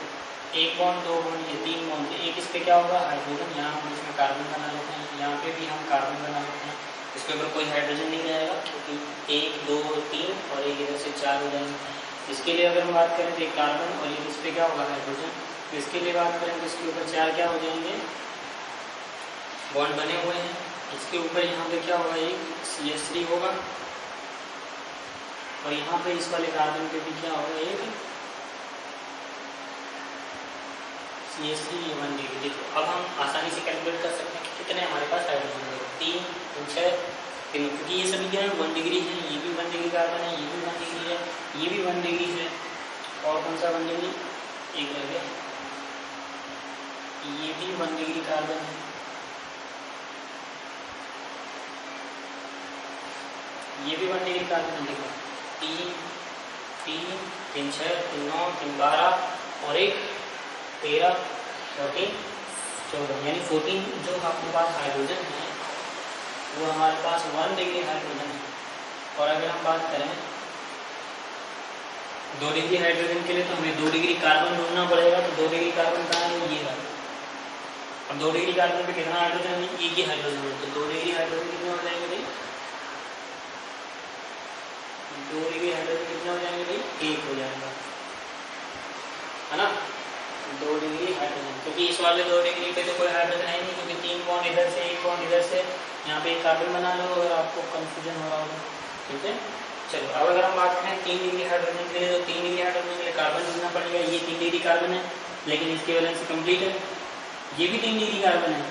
1 बॉन्ड 2 बॉन्ड ये 3 बॉन्ड, एक इस पे क्या होगा? हाइड्रोजन। यहाँ हम इसमें कार्बन बना लेते हैं, यहाँ पे भी हम कार्बन बना लेते हैं, इसके ऊपर कोई हाइड्रोजन नहीं रहेगा क्योंकि 1 2 3 और एक इधर से 4 हो जाएंगे। इसके लिए अगर हम बात करें तो एक कार्बन और एक इस पे क्या होगा? हाइड्रोजन। तो इसके लिए बात करें तो इसके ऊपर 4 क्या हो जाएंगे? बॉन्ड बने हुए हैं। इसके ऊपर यहाँ पे क्या होगा? एक CH3 होगा और यहाँ पे इस वाले कार्बन पे भी क्या होगा? एक CH3 1 डिग्री। देखो अब हम आसानी से कैलकुलेट कर सकते हैं कि कितने हमारे पास हाइड्रोजन है। 3 6 3, क्योंकि ये सभी क्या है? 1 डिग्री है। ये भी 1 डिग्री कार्बन है, ये भी 1 डिग्री है, ये भी 1 डिग्री है, और कौन सा 1 डिग्री? एक रह गया, ये भी 1 डिग्री कार्बन है, ये भी 1 डिग्री कार्बन है। देखो 3 3 3 6 3 9 3 12 और एक 13 14 14, यानी 14 जो आपके पास हाइड्रोजन है वो हमारे पास 1 डिग्री हाइड्रोजन है। और अगर हम बात करें 2 डिग्री हाइड्रोजन के लिए तो हमें 2 डिग्री कार्बन ढूंढना पड़ेगा। तो 2 डिग्री कार्बन कहाँ है? ये है। और 2 डिग्री कार्बन पे कितना हाइड्रोजन है? एक ही हाइड्रोजन है। तो 2 डिग्री हाइड्रोजन कितने हो जाएंगे भाई? 2 डिग्री हाइड्रोजन कितने हो जाएंगे भाई? 1 हो जाएगा, है ना? 2 डिग्री हाइड्रोजन, क्योंकि इस वाले 2 डिग्री पे तो कोई हाइड्रोजन है नहीं, क्योंकि 3 बॉन्ड इधर से, 1 बॉन्ड इधर से, यहाँ पे एक कार्बन बना लो अगर आपको कंफ्यूजन हो रहा होगा। ठीक है, चलो अब अगर हम बात करें 3 डिग्री हाइड्रोजन के लिए, तो 3 डिग्री हाइड्रोजन के लिए कार्बन ढूंढना पड़ेगा। ये 3 डिग्री कार्बन है लेकिन इसकी वैलेंसी कंप्लीट है। ये भी 3 डिग्री कार्बन है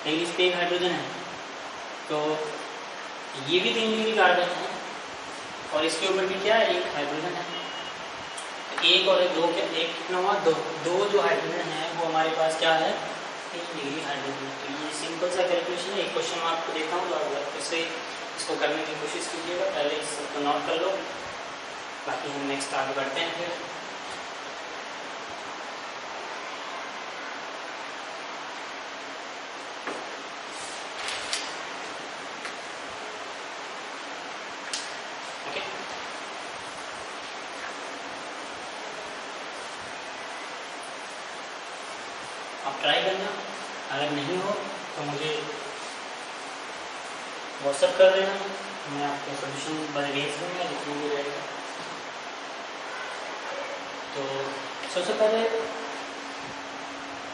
लेकिन इस पे एक हाइड्रोजन है। तो ये भी 3 डिग्री कार्बन है और इसके ऊपर भी क्या है, एक हाइड्रोजन है। एक और दो, क्या एक कितना हुआ, दो जो हाइड्रोजन है वो हमारे पास क्या है, 3 डिग्री हाइड्रोजन। तो ये सिंपल सा कैलकुलेशन है। एक क्वेश्चन मैं आपको देता हूँ, तो फिर से इसको करने की कोशिश कीजिएगा। पहले इसको नोट कर लो, बाकी हम नेक्स्ट आगे बढ़ते हैं फिर। आप ट्राई करना, अगर नहीं हो तो मुझे व्हाट्सएप कर देना, मैं आपको सोल्यूशन भेज दूँगा जितना भी रहेगा। तो सबसे पहले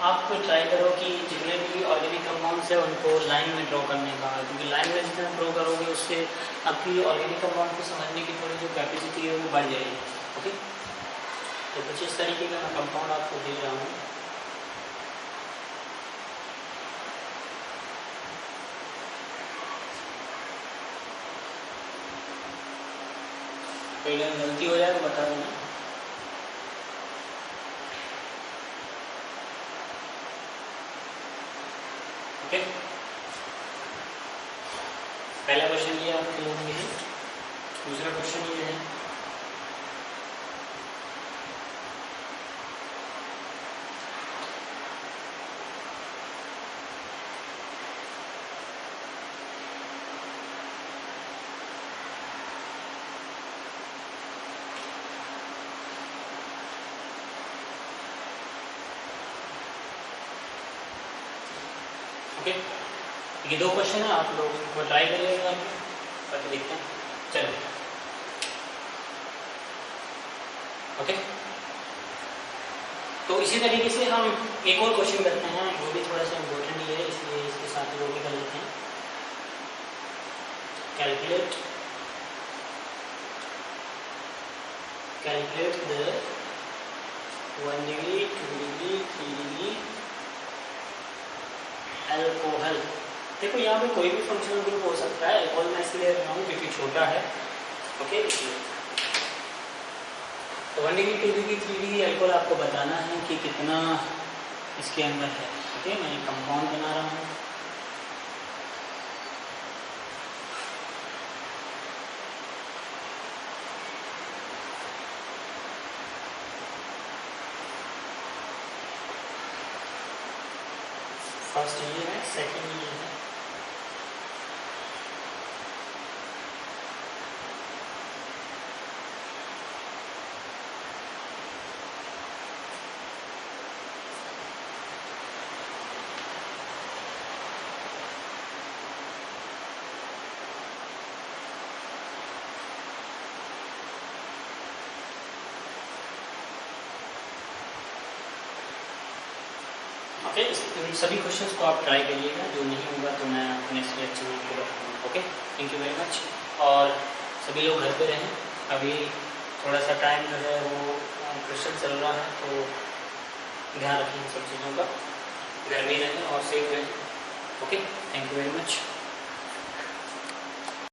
आप ट्राई करो कि जितने भी ऑर्गेनिक कंपाउंड्स है उनको लाइन में ड्रॉ करने का, क्योंकि लाइन में जितना ड्रॉ करोगे उससे आपकी ऑर्गेनिक कंपाउंड को समझने की थोड़ी जो कैपेसिटी है वो बढ़ जाएगी। ओके, तो कुछ इस तरीके का मैं कंपाउंड आपको दे रहा हूँ। कोई गलती हो जाए तो बता देना। ओके, पहला क्वेश्चन ये आपके लोगों में है। दूसरा क्वेश्चन ये है, ओके ये 2 क्वेश्चन है, आप लोग को ट्राई करिएगा, करके देखते हैं। चलो, ओके, तो इसी तरीके से हम एक और क्वेश्चन करते हैं, वो भी थोड़ा सा इम्पोर्टेंट ही है, इसलिए इसके साथ वो भी कर लेते हैं। Calculate the 1 degree 2 degree 3 degree alcohol. देखो यहाँ पे कोई भी फंक्शनल ग्रुप हो सकता है, अल्कोहल मैं इसलिए ले रहा हूँ क्योंकि छोटा है। ओके, तो 1 डिग्री 2 डिग्री 3 डिग्री अल्कोहल आपको बताना है कि कितना इसके अंदर है। ओके, मैं एक कंपाउंड बना रहा हूँ। फर्स्ट ये है, सेकंड ये है। ओके, इन सभी क्वेश्चंस को आप ट्राई करिएगा, जो नहीं होगा तो मैं नेक्स्ट लेक्चर में आपको बताऊँगा। Okay, thank you very much. और सभी लोग घर पे रहें, अभी थोड़ा सा टाइम जो है वो क्वेश्चन चल रहा है, तो ध्यान रखें सब चीज़ों का, घर में रहें और सेफ रहें। Okay, thank you very much.